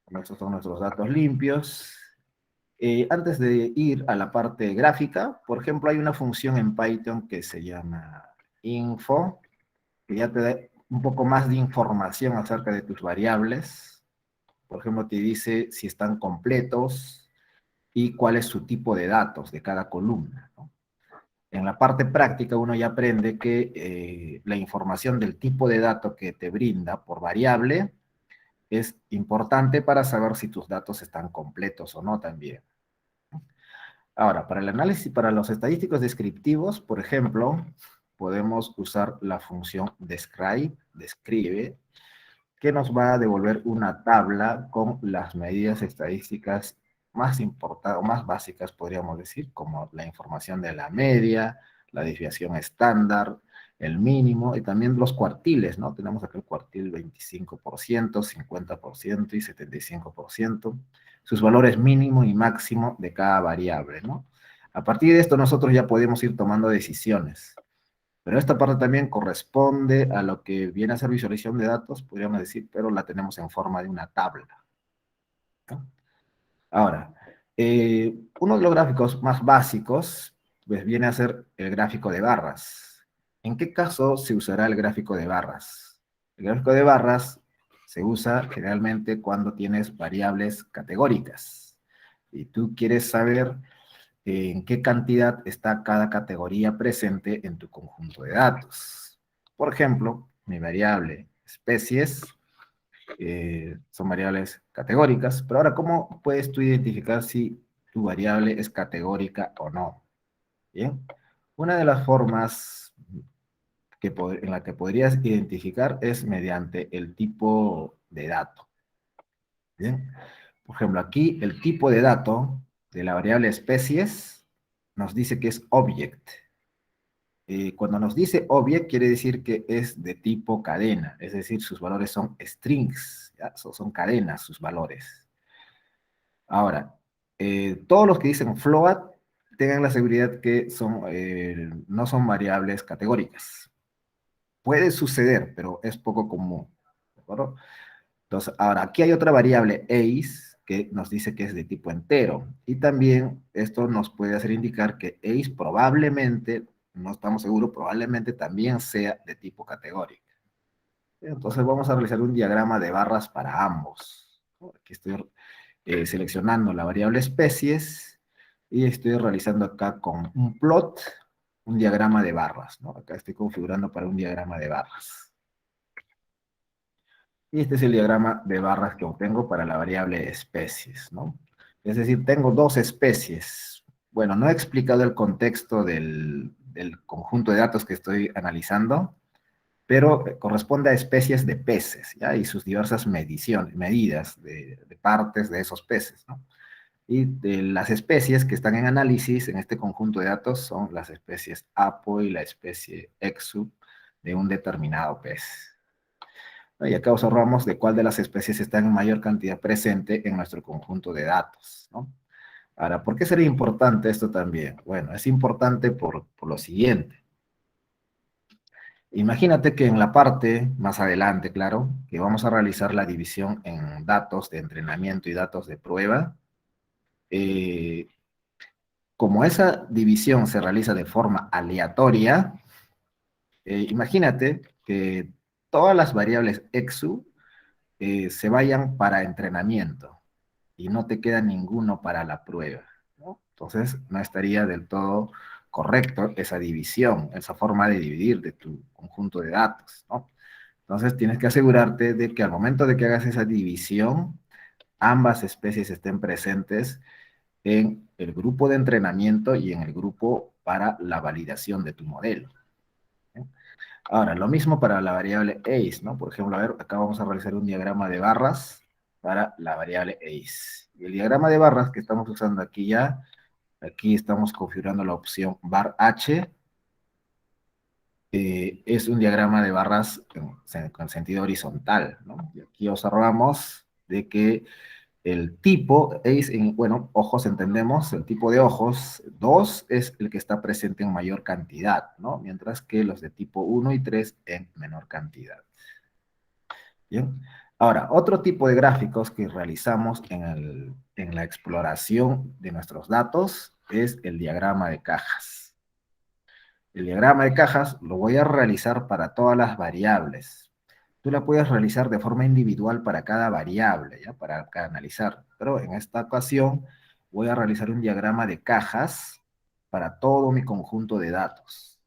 Estos son nuestros datos limpios. Antes de ir a la parte gráfica, por ejemplo, hay una función en Python que se llama info, que ya te da un poco más de información acerca de tus variables. Por ejemplo, te dice si están completos y cuál es su tipo de datos de cada columna, ¿no? En la parte práctica uno ya aprende que la información del tipo de dato que te brinda por variable es importante para saber si tus datos están completos o no también. Ahora, para el análisis, para los estadísticos descriptivos, por ejemplo, podemos usar la función describe, que nos va a devolver una tabla con las medidas estadísticas más importantes, o más básicas, podríamos decir, como la información de la media, la desviación estándar, el mínimo, y también los cuartiles, ¿no? Tenemos aquí el cuartil 25%, 50% y 75%, sus valores mínimo y máximo de cada variable, ¿no? A partir de esto nosotros ya podemos ir tomando decisiones. Pero esta parte también corresponde a lo que viene a ser visualización de datos, podríamos decir, pero la tenemos en forma de una tabla, ¿no? Ahora, uno de los gráficos más básicos, pues viene a ser el gráfico de barras. ¿En qué caso se usará el gráfico de barras? El gráfico de barras se usa generalmente cuando tienes variables categóricas y tú quieres saber en qué cantidad está cada categoría presente en tu conjunto de datos. Por ejemplo, mi variable especies son variables categóricas, pero ahora, ¿cómo puedes tú identificar si tu variable es categórica o no? Bien, una de las formas en la que podrías identificar es mediante el tipo de dato. Bien, por ejemplo, aquí el tipo de dato de la variable especies nos dice que es object. Cuando nos dice object, quiere decir que es de tipo cadena, es decir, sus valores son strings, ¿ya? Son cadenas sus valores. Ahora, todos los que dicen float, tengan la seguridad que no son variables categóricas. Puede suceder, pero es poco común, ¿de acuerdo? Entonces, ahora, aquí hay otra variable ace que nos dice que es de tipo entero. Y también esto nos puede hacer indicar que ace probablemente, no estamos seguros, probablemente también sea de tipo categórico. Entonces vamos a realizar un diagrama de barras para ambos. Aquí estoy seleccionando la variable especies y estoy realizando acá con un plot, un diagrama de barras, ¿no? Acá estoy configurando para un diagrama de barras. Y este es el diagrama de barras que obtengo para la variable especies, ¿no? Es decir, tengo dos especies. Bueno, no he explicado el contexto del conjunto de datos que estoy analizando, pero corresponde a especies de peces, ¿ya? Y sus diversas medidas de partes de esos peces, ¿no? Y de las especies que están en análisis en este conjunto de datos son las especies APO y la especie EXU de un determinado pez. Y acá observamos de cuál de las especies está en mayor cantidad presente en nuestro conjunto de datos, ¿no? Ahora, ¿por qué sería importante esto también? Bueno, es importante por lo siguiente. Imagínate que en la parte más adelante, claro, que vamos a realizar la división en datos de entrenamiento y datos de prueba. eh, Como esa división se realiza de forma aleatoria, imagínate que todas las variables EXU se vayan para entrenamiento y no te queda ninguno para la prueba, ¿no? Entonces, no estaría del todo correcto esa división, esa forma de dividir de tu conjunto de datos, ¿no? Entonces, tienes que asegurarte de que al momento de que hagas esa división, ambas especies estén presentes en el grupo de entrenamiento y en el grupo para la validación de tu modelo, ¿eh? Ahora, lo mismo para la variable ACE, ¿no? Por ejemplo, a ver, acá vamos a realizar un diagrama de barras para la variable ACE. Y el diagrama de barras que estamos usando aquí ya, aquí estamos configurando la opción bar H, es un diagrama de barras con sentido horizontal, ¿no? Y aquí observamos de que el tipo es, bueno, ojos entendemos, el tipo de ojos 2 es el que está presente en mayor cantidad, ¿no? Mientras que los de tipo 1 y 3 en menor cantidad. Bien. Ahora, otro tipo de gráficos que realizamos en la exploración de nuestros datos es el diagrama de cajas. El diagrama de cajas lo voy a realizar para todas las variables. Tú la puedes realizar de forma individual para cada variable, ¿ya? Para analizar. Pero en esta ocasión voy a realizar un diagrama de cajas para todo mi conjunto de datos.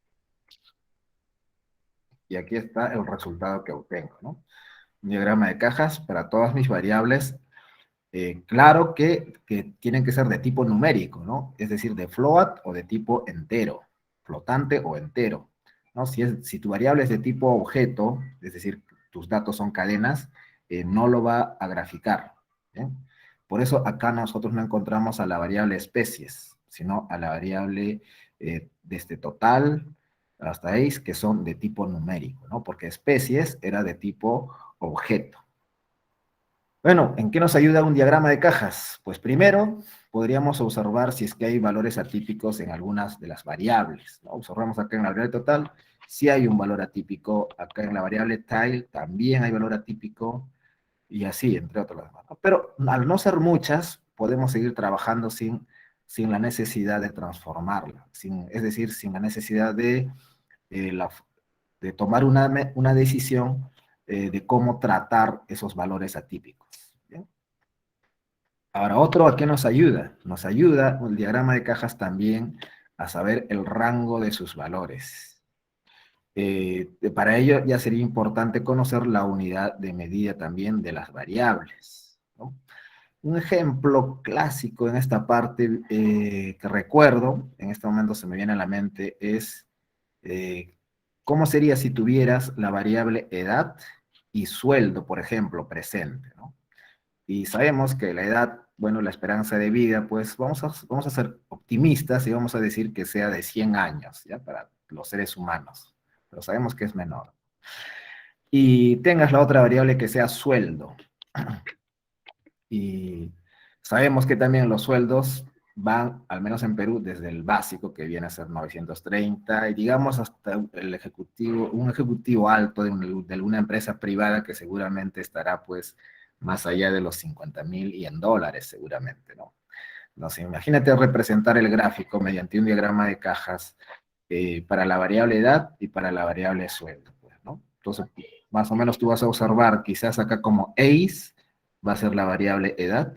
Y aquí está el resultado que obtengo, ¿no? Un diagrama de cajas para todas mis variables. Claro que tienen que ser de tipo numérico, ¿no? Es decir, de float o de tipo entero, flotante o entero, ¿no? Si tu variable es de tipo objeto, es decir, tus datos son cadenas, no lo va a graficar, ¿bien? Por eso acá nosotros no encontramos a la variable especies, sino a la variable desde total hasta ace, que son de tipo numérico, ¿no? Porque especies era de tipo objeto. Bueno, ¿en qué nos ayuda un diagrama de cajas? Pues primero, podríamos observar si es que hay valores atípicos en algunas de las variables, ¿no? Observamos acá en la variable total, si hay un valor atípico, acá en la variable tile también hay valor atípico, y así, entre otros, ¿no? Pero al no ser muchas, podemos seguir trabajando sin la necesidad de transformarla, es decir, sin la necesidad eh, la- de tomar una decisión de cómo tratar esos valores atípicos. ¿Bien? Ahora, otro, ¿a qué nos ayuda? Nos ayuda el diagrama de cajas también a saber el rango de sus valores. Para ello ya sería importante conocer la unidad de medida también de las variables, ¿no? Un ejemplo clásico en esta parte que recuerdo, en este momento se me viene a la mente, es eh, cómo sería si tuvieras la variable edad y sueldo, por ejemplo, presente, ¿no? Y sabemos que la edad, bueno, la esperanza de vida, pues vamos a ser optimistas y vamos a decir que sea de 100 años, ¿ya? Para los seres humanos, pero sabemos que es menor. Y tengas la otra variable que sea sueldo. Y sabemos que también los sueldos van, al menos en Perú, desde el básico, que viene a ser 930, y digamos hasta el ejecutivo, un ejecutivo alto de una empresa privada que seguramente estará pues más allá de los 50,000 y en dólares seguramente, ¿no? Entonces, imagínate representar el gráfico mediante un diagrama de cajas para la variable edad y para la variable sueldo, pues, ¿no? Entonces, más o menos tú vas a observar, quizás acá como ACE va a ser la variable edad,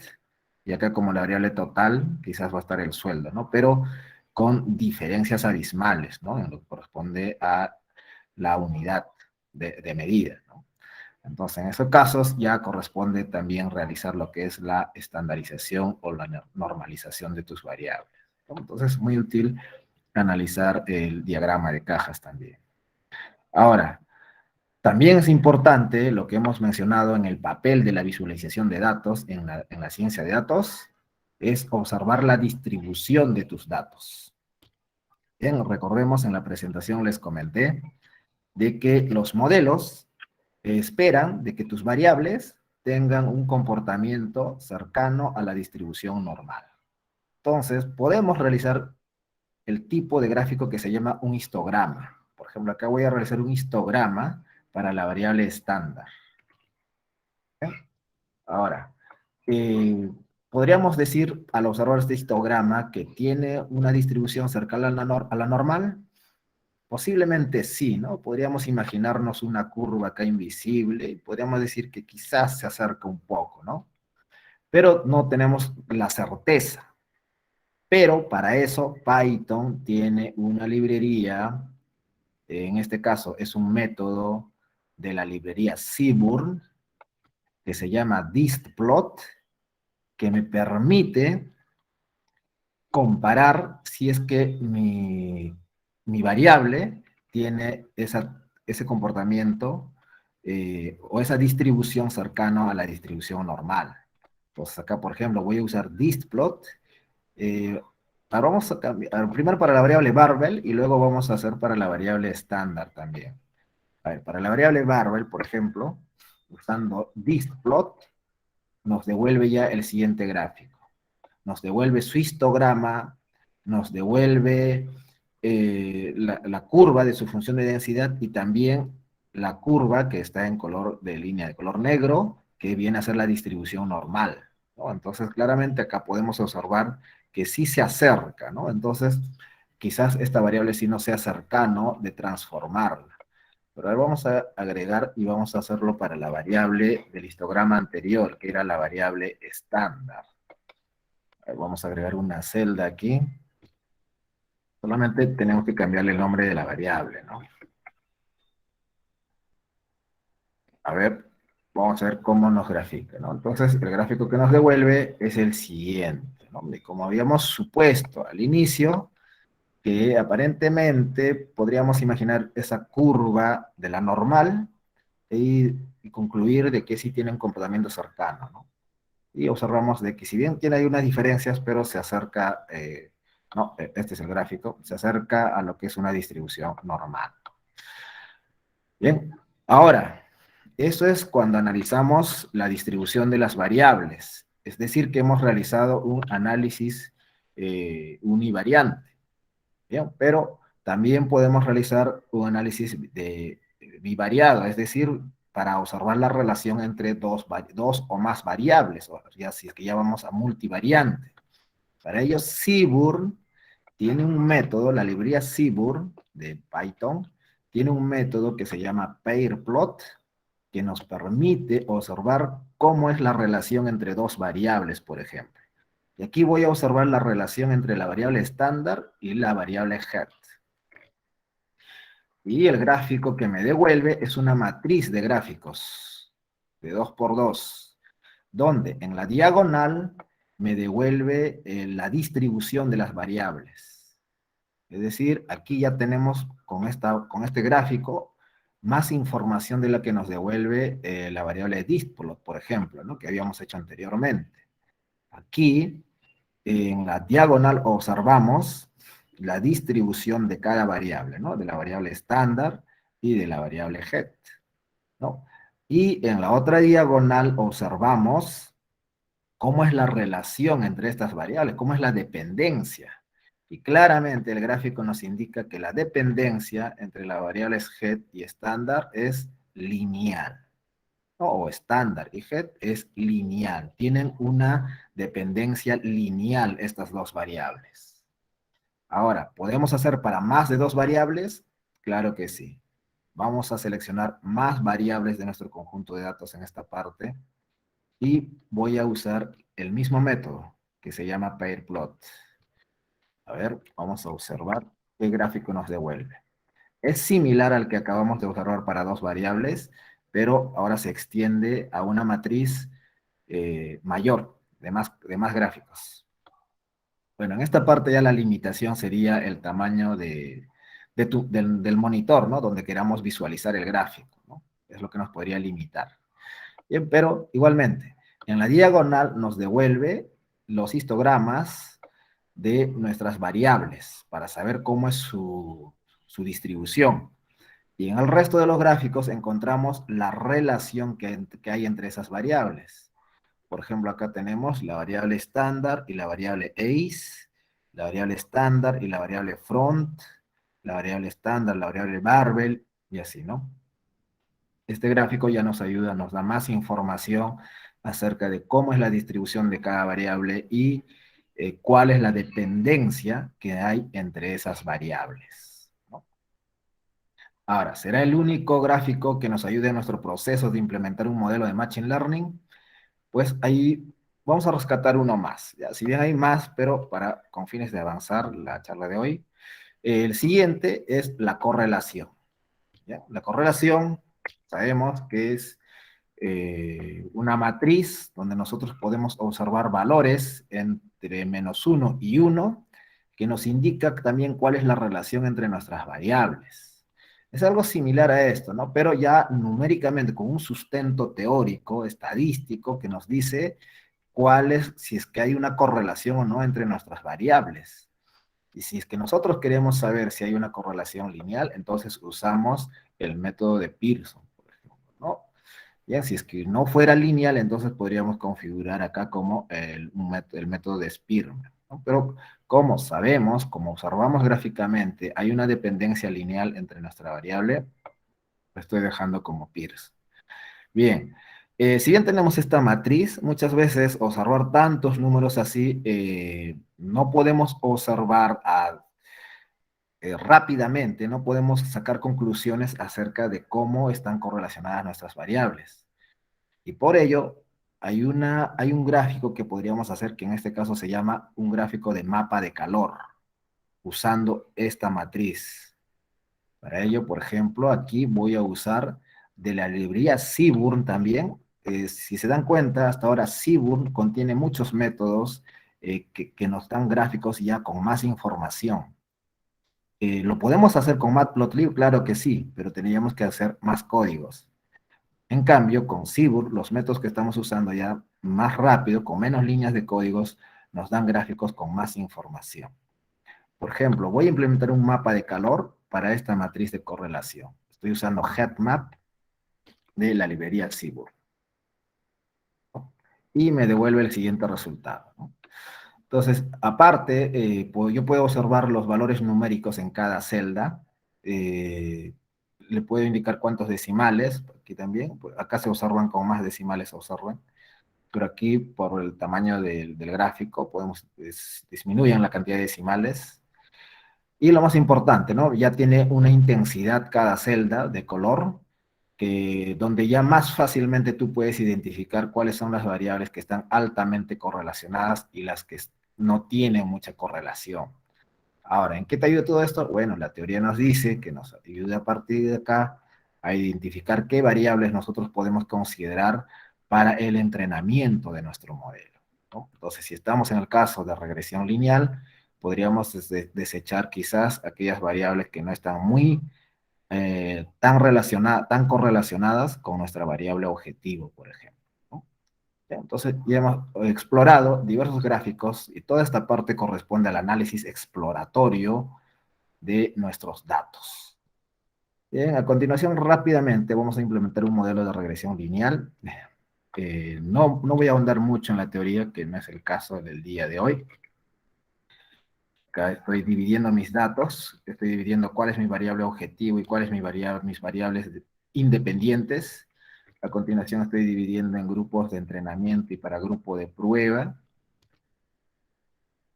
y acá como la variable total, quizás va a estar el sueldo, ¿no? Pero con diferencias abismales, ¿no? En lo que corresponde a la unidad de medida, ¿no? Entonces, en esos casos ya corresponde también realizar lo que es la estandarización o la normalización de tus variables, ¿no? Entonces, es muy útil analizar el diagrama de cajas también. Ahora, También es importante lo que hemos mencionado en el papel de la visualización de datos en la ciencia de datos, es observar la distribución de tus datos. Bien, recordemos en la presentación les comenté de que los modelos esperan de que tus variables tengan un comportamiento cercano a la distribución normal. Entonces, podemos realizar el tipo de gráfico que se llama un histograma. Por ejemplo, acá voy a realizar un histograma para la variable estándar. ¿Bien? Ahora, eh, podríamos decir al observar este histograma que tiene una distribución cercana a la normal. Posiblemente sí, ¿no? Podríamos imaginarnos una curva acá invisible y podríamos decir que quizás se acerca un poco, ¿no? Pero no tenemos la certeza. Pero para eso Python tiene una librería, en este caso es un método de la librería Seaborn, que se llama distplot, que me permite comparar si es que mi variable tiene ese comportamiento o esa distribución cercana a la distribución normal. Entonces acá, por ejemplo, voy a usar distplot. Ahora vamos a cambiar, primero para la variable barbell y luego vamos a hacer para la variable estándar también. A ver, para la variable barbell, por ejemplo, usando distplot, nos devuelve ya el siguiente gráfico. Nos devuelve su histograma, nos devuelve la curva de su función de densidad y también la curva que está en color de línea de color negro, que viene a ser la distribución normal, ¿no? Entonces, claramente acá podemos observar que sí se acerca, ¿no? Entonces, quizás esta variable sí no sea cercano de transformarla. Pero ahora vamos a agregar y vamos a hacerlo para la variable del histograma anterior, que era la variable estándar. Vamos a agregar una celda aquí. Solamente tenemos que cambiarle el nombre de la variable, ¿no? A ver, vamos a ver cómo nos grafica, ¿no? Entonces, el gráfico que nos devuelve es el siguiente, ¿no? Y como habíamos supuesto al inicio, que aparentemente podríamos imaginar esa curva de la normal y concluir de que sí tiene un comportamiento cercano, ¿no? Y observamos de que si bien tiene ahí unas diferencias, pero se acerca, no, este es el gráfico, se acerca a lo que es una distribución normal. Bien, ahora, eso es cuando analizamos la distribución de las variables, es decir, que hemos realizado un análisis univariante, ¿bien? Pero también podemos realizar un análisis bivariado, es decir, para observar la relación entre dos o más variables, o ya si es que ya vamos a multivariante. Para ello, Seaborn tiene un método, la librería Seaborn de Python, tiene un método que se llama pairplot, que nos permite observar cómo es la relación entre dos variables, por ejemplo. Y aquí voy a observar la relación entre la variable estándar y la variable head. Y el gráfico que me devuelve es una matriz de gráficos de 2 por 2, donde en la diagonal me devuelve la distribución de las variables. Es decir, aquí ya tenemos con este gráfico más información de la que nos devuelve la variable distplot, por ejemplo, ¿no? Que habíamos hecho anteriormente. Aquí, en la diagonal, observamos la distribución de cada variable, ¿no? De la variable estándar y de la variable head, ¿no? Y en la otra diagonal observamos cómo es la relación entre estas variables, cómo es la dependencia. Y claramente el gráfico nos indica que la dependencia entre las variables head y estándar es lineal, ¿no? O estándar y head es lineal. Tienen una dependencia lineal estas dos variables. Ahora, ¿podemos hacer para más de dos variables? Claro que sí. Vamos a seleccionar más variables de nuestro conjunto de datos en esta parte y voy a usar el mismo método que se llama pairplot. A ver, vamos a observar qué gráfico nos devuelve. Es similar al que acabamos de observar para dos variables, pero ahora se extiende a una matriz mayor, de más gráficos. Bueno, en esta parte ya la limitación sería el tamaño del monitor, ¿no? Donde queramos visualizar el gráfico, ¿no? es lo que nos podría limitar. Bien, pero igualmente, en la diagonal nos devuelve los histogramas de nuestras variables para saber cómo es su distribución. Y en el resto de los gráficos encontramos la relación que hay entre esas variables. Por ejemplo, acá tenemos la variable estándar y la variable ACE, la variable estándar y la variable front, la variable estándar, la variable barbell, y así, ¿no? Este gráfico ya nos ayuda, nos da más información acerca de cómo es la distribución de cada variable y cuál es la dependencia que hay entre esas variables, ¿no? Ahora, ¿será el único gráfico que nos ayude en nuestro proceso de implementar un modelo de Machine Learning? Pues ahí vamos a rescatar uno más. ¿Ya? Si bien hay más, pero con fines de avanzar la charla de hoy, el siguiente es la correlación. ¿Ya? La correlación, sabemos que es una matriz donde nosotros podemos observar valores entre -1 y 1, que nos indica también cuál es la relación entre nuestras variables. Es algo similar a esto, ¿no? Pero ya numéricamente con un sustento teórico, estadístico, que nos dice cuál es, si es que hay una correlación o no entre nuestras variables. Y si es que nosotros queremos saber si hay una correlación lineal, entonces usamos el método de Pearson, por ejemplo, ¿no? Ya, si es que no fuera lineal, entonces podríamos configurar acá como el método de Spearman, ¿no? Pero como sabemos, como observamos gráficamente, hay una dependencia lineal entre nuestra variable, lo estoy dejando como Pearson. Bien, si bien tenemos esta matriz, muchas veces observar tantos números así, no podemos observar rápidamente, no podemos sacar conclusiones acerca de cómo están correlacionadas nuestras variables. Y por ello, hay un gráfico que podríamos hacer, que en este caso se llama un gráfico de mapa de calor, usando esta matriz. Para ello, por ejemplo, aquí voy a usar de la librería Seaborn también. Si se dan cuenta, hasta ahora Seaborn contiene muchos métodos que nos dan gráficos ya con más información. ¿Lo podemos hacer con Matplotlib? Claro que sí, pero tendríamos que hacer más códigos. En cambio, con Seaborn, los métodos que estamos usando ya más rápido, con menos líneas de códigos, nos dan gráficos con más información. Por ejemplo, voy a implementar un mapa de calor para esta matriz de correlación. Estoy usando HeatMap de la librería Seaborn. Y me devuelve el siguiente resultado, ¿no? Entonces, aparte, yo puedo observar los valores numéricos en cada celda. Le puedo indicar cuántos decimales, aquí también. Acá se observan con más decimales, se observan. Pero aquí, por el tamaño del gráfico, podemos disminuir la cantidad de decimales. Y lo más importante, ¿no? Ya tiene una intensidad cada celda de color, donde ya más fácilmente tú puedes identificar cuáles son las variables que están altamente correlacionadas y las que no tienen mucha correlación. Ahora, ¿en qué te ayuda todo esto? Bueno, la teoría nos dice que nos ayuda a partir de acá a identificar qué variables nosotros podemos considerar para el entrenamiento de nuestro modelo, ¿no? Entonces, si estamos en el caso de regresión lineal, podríamos desechar quizás aquellas variables que no están muy tan correlacionadas con nuestra variable objetivo, por ejemplo, ¿no? Entonces, ya hemos explorado diversos gráficos y toda esta parte corresponde al análisis exploratorio de nuestros datos. Bien, a continuación, rápidamente vamos a implementar un modelo de regresión lineal. No voy a ahondar mucho en la teoría, que no es el caso del día de hoy. Acá estoy dividiendo mis datos, estoy dividiendo cuál es mi variable objetivo y cuál es mis variables independientes. A continuación estoy dividiendo en grupos de entrenamiento y para grupo de prueba.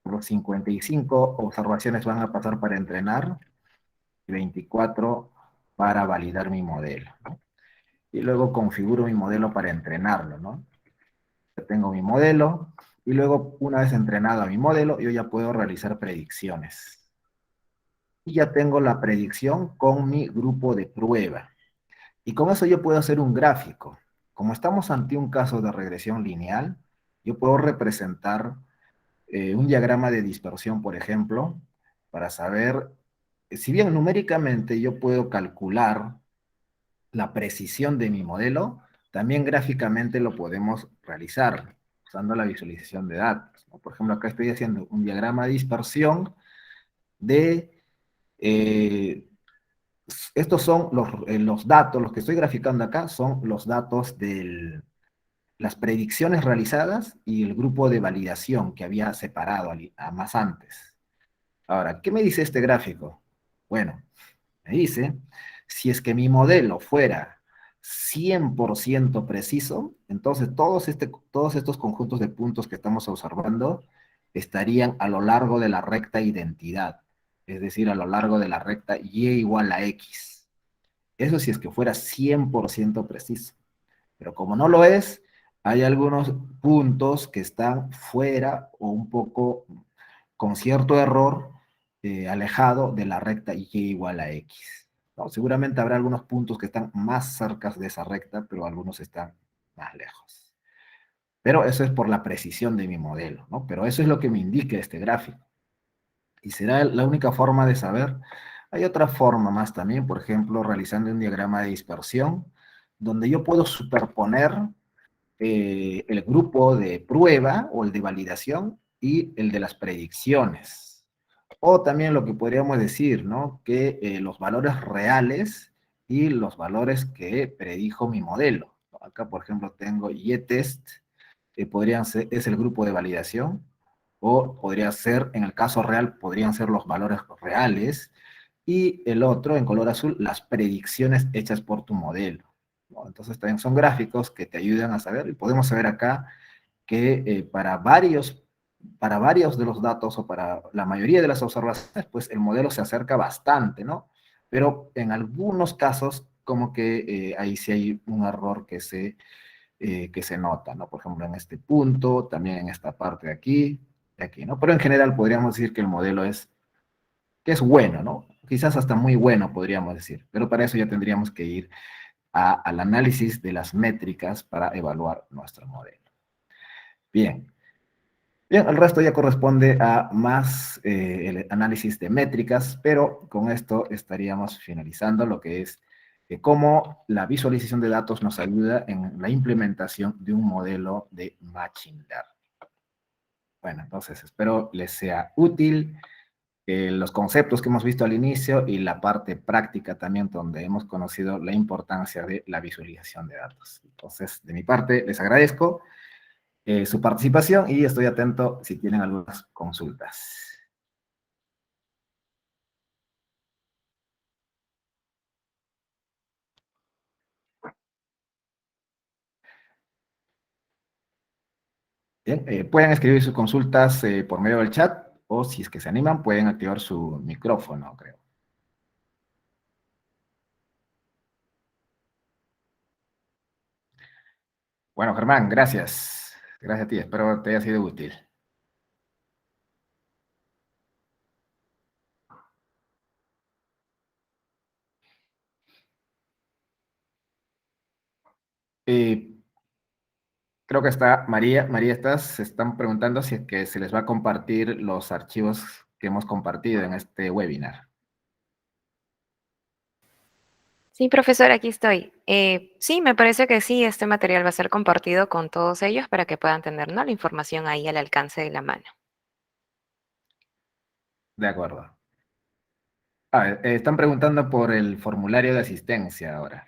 Los 55 observaciones van a pasar para entrenar y 24 para validar mi modelo, ¿no? Y luego configuro mi modelo para entrenarlo, ¿no? Ya tengo mi modelo y luego, una vez entrenado a mi modelo, yo ya puedo realizar predicciones. Y ya tengo la predicción con mi grupo de prueba. Y con eso yo puedo hacer un gráfico. Como estamos ante un caso de regresión lineal, yo puedo representar un diagrama de dispersión, por ejemplo, para saber, si bien numéricamente yo puedo calcular la precisión de mi modelo, también gráficamente lo podemos realizar usando la visualización de datos, ¿no? Por ejemplo, acá estoy haciendo un diagrama de dispersión de... estos son los datos, los que estoy graficando acá son los datos de las predicciones realizadas y el grupo de validación que había separado a más antes. Ahora, ¿qué me dice este gráfico? Bueno, me dice, si es que mi modelo fuera 100% preciso, entonces todos estos conjuntos de puntos que estamos observando estarían a lo largo de la recta identidad, es decir, a lo largo de la recta y igual a x. Eso si es que fuera 100% preciso. Pero como no lo es, hay algunos puntos que están fuera o un poco con cierto error alejado de la recta y igual a x, ¿no? Seguramente habrá algunos puntos que están más cerca de esa recta, pero algunos están más lejos. Pero eso es por la precisión de mi modelo, ¿no? Pero eso es lo que me indica este gráfico. Y será la única forma de saber. Hay otra forma más también, por ejemplo, realizando un diagrama de dispersión, donde yo puedo superponer el grupo de prueba o el de validación y el de las predicciones. O también lo que podríamos decir, ¿no? Que los valores reales y los valores que predijo mi modelo. Acá, por ejemplo, tengo YTest, podrían ser, es el grupo de validación, o podría ser, en el caso real, podrían ser los valores reales, y el otro, en color azul, las predicciones hechas por tu modelo, ¿no? Entonces también son gráficos que te ayudan a saber, y podemos saber acá que para varios de los datos o para la mayoría de las observaciones, pues el modelo se acerca bastante, ¿no? Pero en algunos casos, como que ahí sí hay un error que se nota, ¿no? Por ejemplo, en este punto, también en esta parte de aquí, ¿no? Pero en general podríamos decir que el modelo que es bueno, ¿no? Quizás hasta muy bueno, podríamos decir, pero para eso ya tendríamos que ir al análisis de las métricas para evaluar nuestro modelo. Bien. Bien, el resto ya corresponde a más el análisis de métricas, pero con esto estaríamos finalizando lo que es cómo la visualización de datos nos ayuda en la implementación de un modelo de Machine Learning. Bueno, entonces espero les sea útil los conceptos que hemos visto al inicio y la parte práctica también donde hemos conocido la importancia de la visualización de datos. Entonces, de mi parte, les agradezco su participación y estoy atento si tienen algunas consultas. Bien, pueden escribir sus consultas por medio del chat o si es que se animan pueden activar su micrófono, creo. Bueno, Germán, gracias. Gracias a ti, espero te haya sido útil. Eh, Creo que está María. María, se están preguntando si es que se les va a compartir los archivos que hemos compartido en este webinar. Sí, profesor, aquí estoy. Sí, me parece que sí, este material va a ser compartido con todos ellos para que puedan tener, ¿no?, la información ahí al alcance de la mano. De acuerdo. Están preguntando por el formulario de asistencia ahora.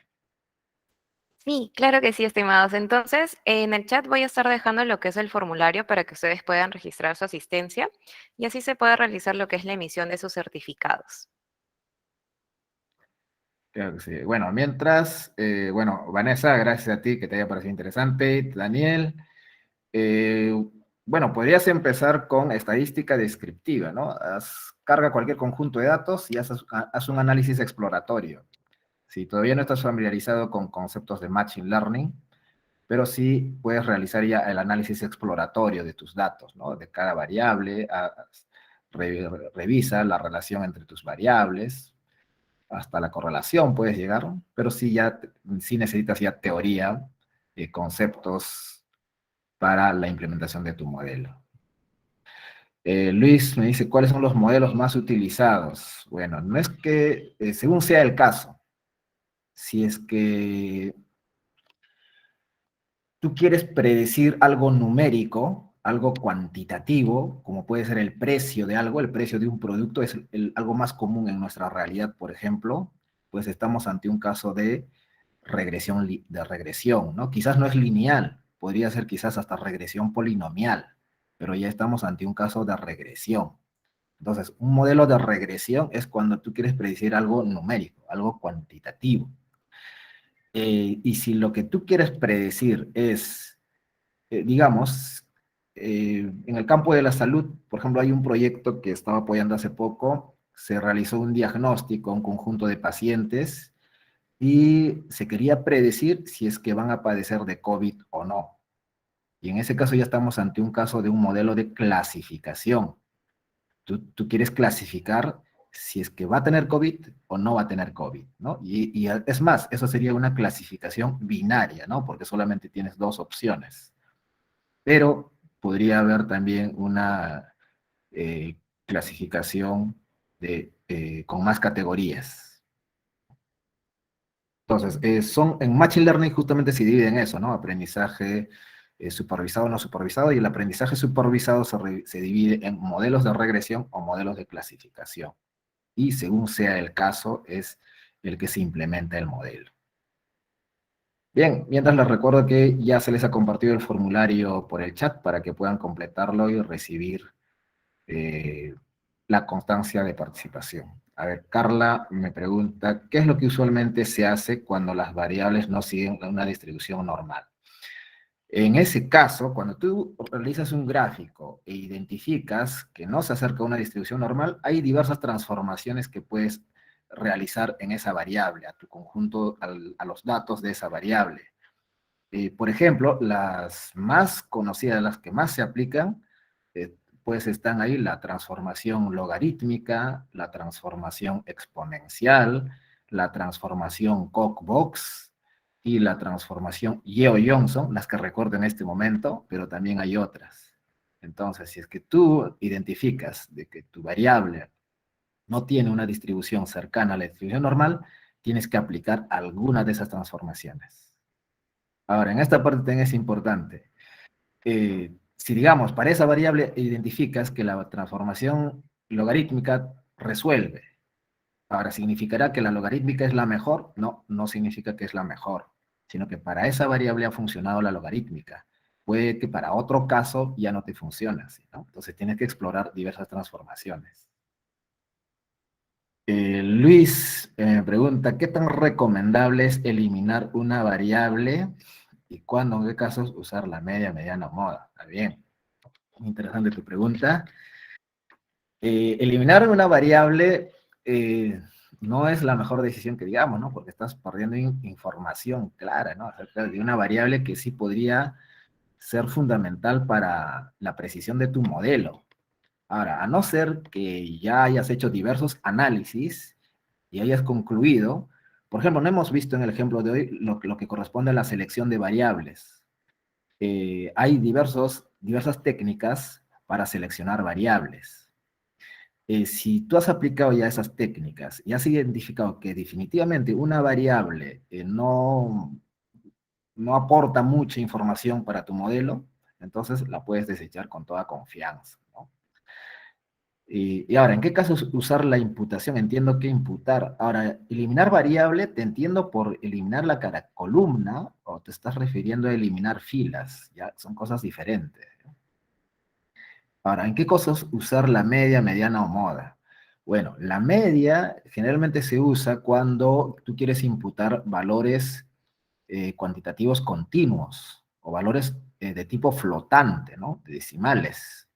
Sí, claro que sí, estimados. Entonces, en el chat voy a estar dejando lo que es el formulario para que ustedes puedan registrar su asistencia y así se pueda realizar lo que es la emisión de sus certificados. Creo que sí. Bueno, mientras, bueno, Vanessa, gracias a ti que te haya parecido interesante. Daniel, eh, bueno, podrías empezar con estadística descriptiva, ¿no? Carga cualquier conjunto de datos y haz un análisis exploratorio. Si todavía no estás familiarizado con conceptos de Machine Learning, pero sí puedes realizar ya el análisis exploratorio de tus datos, ¿no? De cada variable, revisa la relación entre tus variables, hasta la correlación puedes llegar, pero sí necesitas ya teoría, conceptos para la implementación de tu modelo. Luis me dice, ¿cuáles son los modelos más utilizados? Bueno, no es que, según sea el caso, si es que tú quieres predecir algo numérico, algo cuantitativo, como puede ser el precio de algo, el precio de un producto es algo más común en nuestra realidad, por ejemplo, pues estamos ante un caso de regresión, ¿no? Quizás no es lineal, podría ser quizás hasta regresión polinomial, pero ya estamos ante un caso de regresión. Entonces, un modelo de regresión es cuando tú quieres predecir algo numérico, algo cuantitativo. Y si lo que tú quieres predecir es, digamos, en el campo de la salud, por ejemplo, hay un proyecto que estaba apoyando hace poco, se realizó un diagnóstico a un conjunto de pacientes y se quería predecir si es que van a padecer de COVID o no. Y en ese caso ya estamos ante un caso de un modelo de clasificación. Tú quieres clasificar si es que va a tener COVID o no va a tener COVID, ¿no? Y es más, eso sería una clasificación binaria, ¿no? Porque solamente tienes dos opciones. Pero podría haber también una clasificación con más categorías. Entonces, en Machine Learning justamente se divide en eso, ¿no? Aprendizaje supervisado o no supervisado, y el aprendizaje supervisado se divide en modelos de regresión o modelos de clasificación. Y según sea el caso, es el que se implementa el modelo. Bien, mientras les recuerdo que ya se les ha compartido el formulario por el chat para que puedan completarlo y recibir eh, la constancia de participación. A ver, Carla me pregunta, ¿qué es lo que usualmente se hace cuando las variables no siguen una distribución normal? En ese caso, cuando tú realizas un gráfico e identificas que no se acerca a una distribución normal, hay diversas transformaciones que puedes realizar en esa variable, a tu conjunto, a los datos de esa variable. Por ejemplo, las más conocidas, las que más se aplican, pues están ahí la transformación logarítmica, la transformación exponencial, la transformación Cox-Box y la transformación Yeo-Johnson, las que recuerdo en este momento, pero también hay otras. Entonces, si es que tú identificas de que tu variable no tiene una distribución cercana a la distribución normal, tienes que aplicar alguna de esas transformaciones. Ahora, en esta parte también es importante. Si digamos, para esa variable identificas que la transformación logarítmica resuelve. Ahora, ¿significará que la logarítmica es la mejor? No, no significa que es la mejor, sino que para esa variable ha funcionado la logarítmica. Puede que para otro caso ya no te funcione así, ¿no? Entonces tienes que explorar diversas transformaciones. Luis me pregunta, ¿qué tan recomendable es eliminar una variable y cuándo, en qué casos, usar la media, mediana o moda? Está bien, interesante tu pregunta. Eliminar una variable no es la mejor decisión que digamos, ¿no? Porque estás perdiendo información clara, ¿no? Acerca de una variable que sí podría ser fundamental para la precisión de tu modelo. Ahora, a no ser que ya hayas hecho diversos análisis y hayas concluido, por ejemplo, no hemos visto en el ejemplo de hoy lo que corresponde a la selección de variables. Hay diversas técnicas para seleccionar variables. Si tú has aplicado ya esas técnicas y has identificado que definitivamente una variable no aporta mucha información para tu modelo, entonces la puedes desechar con toda confianza, ¿no? Y ahora, ¿en qué casos usar la imputación? Entiendo que imputar. Ahora, eliminar variable, te entiendo por eliminar la columna, o te estás refiriendo a eliminar filas, ya son cosas diferentes. Ahora, ¿en qué cosas usar la media, mediana o moda? Bueno, la media generalmente se usa cuando tú quieres imputar valores cuantitativos continuos o valores de tipo flotante, ¿no? De decimales.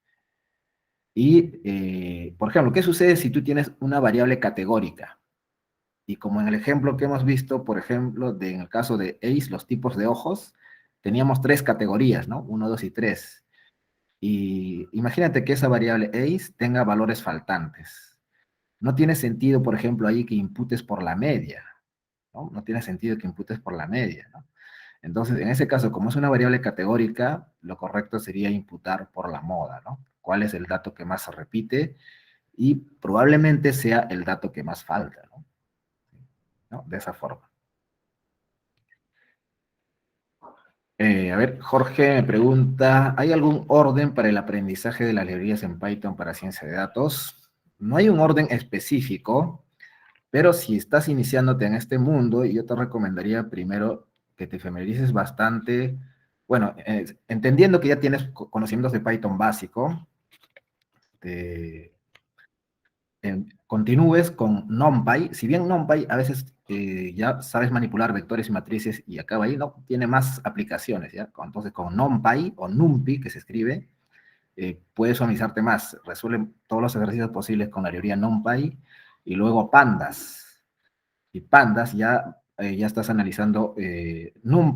Y, por ejemplo, ¿qué sucede si tú tienes una variable categórica? Y como en el ejemplo que hemos visto, por ejemplo, en el caso de ACE, los tipos de ojos, teníamos tres categorías, ¿no? Uno, dos y tres. Y imagínate que esa variable ACE tenga valores faltantes. No tiene sentido, por ejemplo, ahí que imputes por la media, ¿no? No tiene sentido que imputes por la media, ¿no? Entonces, en ese caso, como es una variable categórica, lo correcto sería imputar por la moda, ¿no? ¿Cuál es el dato que más se repite? Y probablemente sea el dato que más falta, ¿no? ¿No? De esa forma. A ver, Jorge me pregunta, ¿hay algún orden para el aprendizaje de las librerías en Python para ciencia de datos? No hay un orden específico, pero si estás iniciándote en este mundo, yo te recomendaría primero que te familiarices bastante, bueno, entendiendo que ya tienes conocimientos de Python básico, te, continúes con NumPy. Si bien NumPy a veces ya sabes manipular vectores y matrices y acaba ahí, no, tiene más aplicaciones, ¿ya? Entonces con NumPy o NumPy, que se escribe, puedes organizarte más. Resuelve todos los ejercicios posibles con la librería NumPy y luego Pandas. Y Pandas ya estás analizando,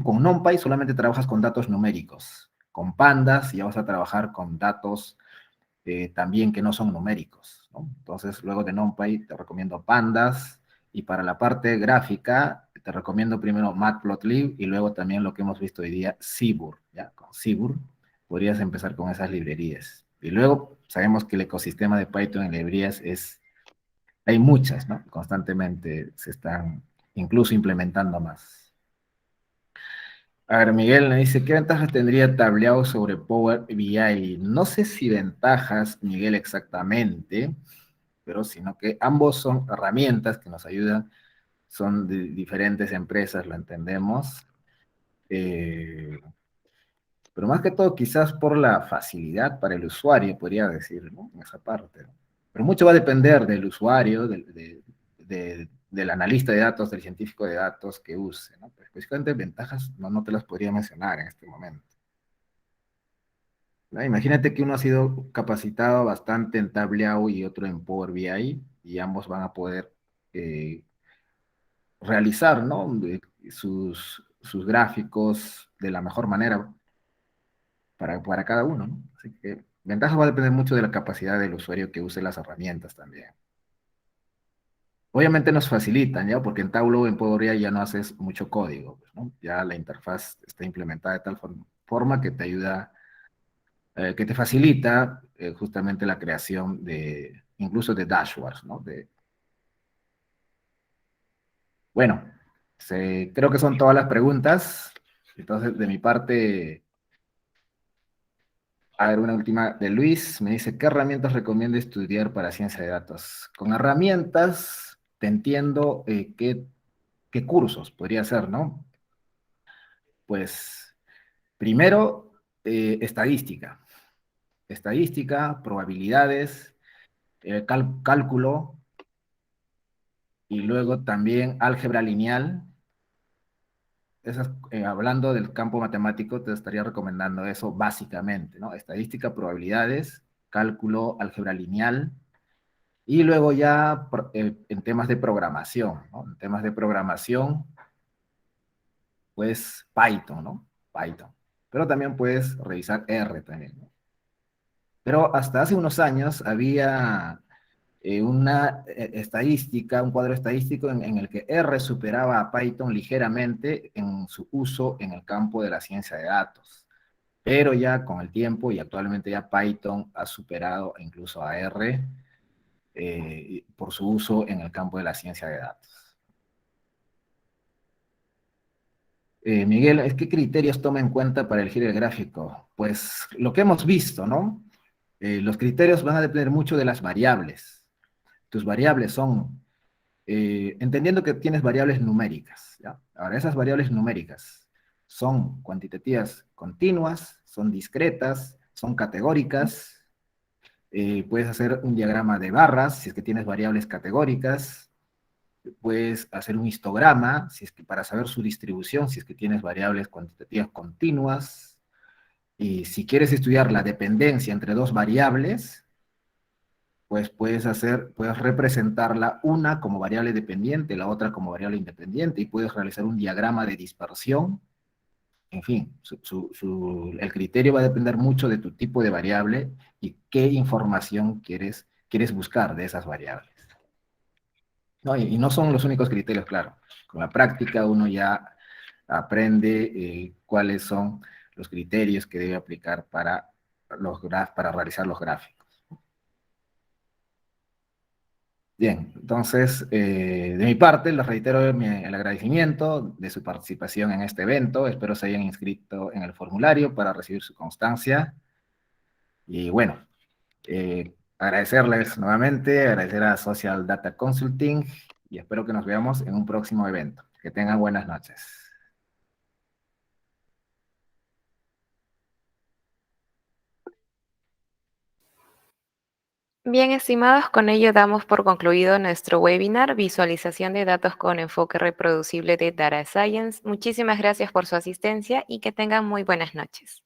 con NumPy solamente trabajas con datos numéricos. Con Pandas ya vas a trabajar con datos también que no son numéricos, ¿no? Entonces, luego de NumPy te recomiendo Pandas, y para la parte gráfica te recomiendo primero Matplotlib y luego también lo que hemos visto hoy día, Seaborn, ¿ya? Con Seaborn podrías empezar con esas librerías. Y luego sabemos que el ecosistema de Python en librerías hay muchas, ¿no? Constantemente se están incluso implementando más. A ver, Miguel me dice, ¿qué ventajas tendría Tableau sobre Power BI? No sé si ventajas, Miguel, exactamente, pero sino que ambos son herramientas que nos ayudan, son de diferentes empresas, lo entendemos, eh, pero más que todo quizás por la facilidad para el usuario, podría decir, ¿no? En esa parte. Pero mucho va a depender del usuario, del analista de datos, del científico de datos que use, ¿no? Pero específicamente ventajas no te las podría mencionar en este momento, ¿no? Imagínate que uno ha sido capacitado bastante en Tableau y otro en Power BI, y ambos van a poder eh, realizar, ¿no? Sus gráficos de la mejor manera para cada uno, ¿no? Así que ventaja va a depender mucho de la capacidad del usuario que use las herramientas también. Obviamente nos facilitan, ¿ya? Porque en Tableau, en Power BI ya no haces mucho código, pues, ¿no? Ya la interfaz está implementada de tal forma que te ayuda, que te facilita justamente la creación de, incluso de dashboards, ¿no? Bueno, creo que son todas las preguntas. Entonces, de mi parte, a ver, una última de Luis. Me dice, ¿qué herramientas recomienda estudiar para ciencia de datos? Con herramientas, te entiendo qué cursos podría ser, ¿no? Pues, primero, estadística. Estadística, probabilidades, cálculo, y luego también álgebra lineal. Hablando del campo matemático, te estaría recomendando eso básicamente, ¿no? Estadística, probabilidades, cálculo, álgebra lineal, y luego ya en temas de programación, ¿no? En temas de programación, pues Python, ¿no? Python. Pero también puedes revisar R también, ¿no? Pero hasta hace unos años había una estadística, un cuadro estadístico en el que R superaba a Python ligeramente en su uso en el campo de la ciencia de datos. Pero ya con el tiempo y actualmente ya Python ha superado incluso a R por su uso en el campo de la ciencia de datos. Miguel, ¿qué criterios toma en cuenta para elegir el gráfico? Pues lo que hemos visto, ¿no? Los criterios van a depender mucho de las variables. Tus variables son, entendiendo que tienes variables numéricas, ¿ya? Ahora, esas variables numéricas son cuantitativas continuas, son discretas, son categóricas. Puedes hacer un diagrama de barras si es que tienes variables categóricas. Puedes hacer un histograma si es que para saber su distribución, si es que tienes variables cuantitativas continuas. Y si quieres estudiar la dependencia entre dos variables, pues puedes representarla una como variable dependiente, la otra como variable independiente, y puedes realizar un diagrama de dispersión. En fin, el criterio va a depender mucho de tu tipo de variable y qué información quieres buscar de esas variables. No, y no son los únicos criterios, claro. Con la práctica uno ya aprende cuáles son los criterios que debe aplicar para realizar los gráficos. Bien, entonces, de mi parte, les reitero el agradecimiento de su participación en este evento. Espero se hayan inscrito en el formulario para recibir su constancia. Y bueno, agradecerles nuevamente, agradecer a Social Data Consulting y espero que nos veamos en un próximo evento. Que tengan buenas noches. Bien, estimados, con ello damos por concluido nuestro webinar Visualización de datos con enfoque reproducible de Data Science. Muchísimas gracias por su asistencia y que tengan muy buenas noches.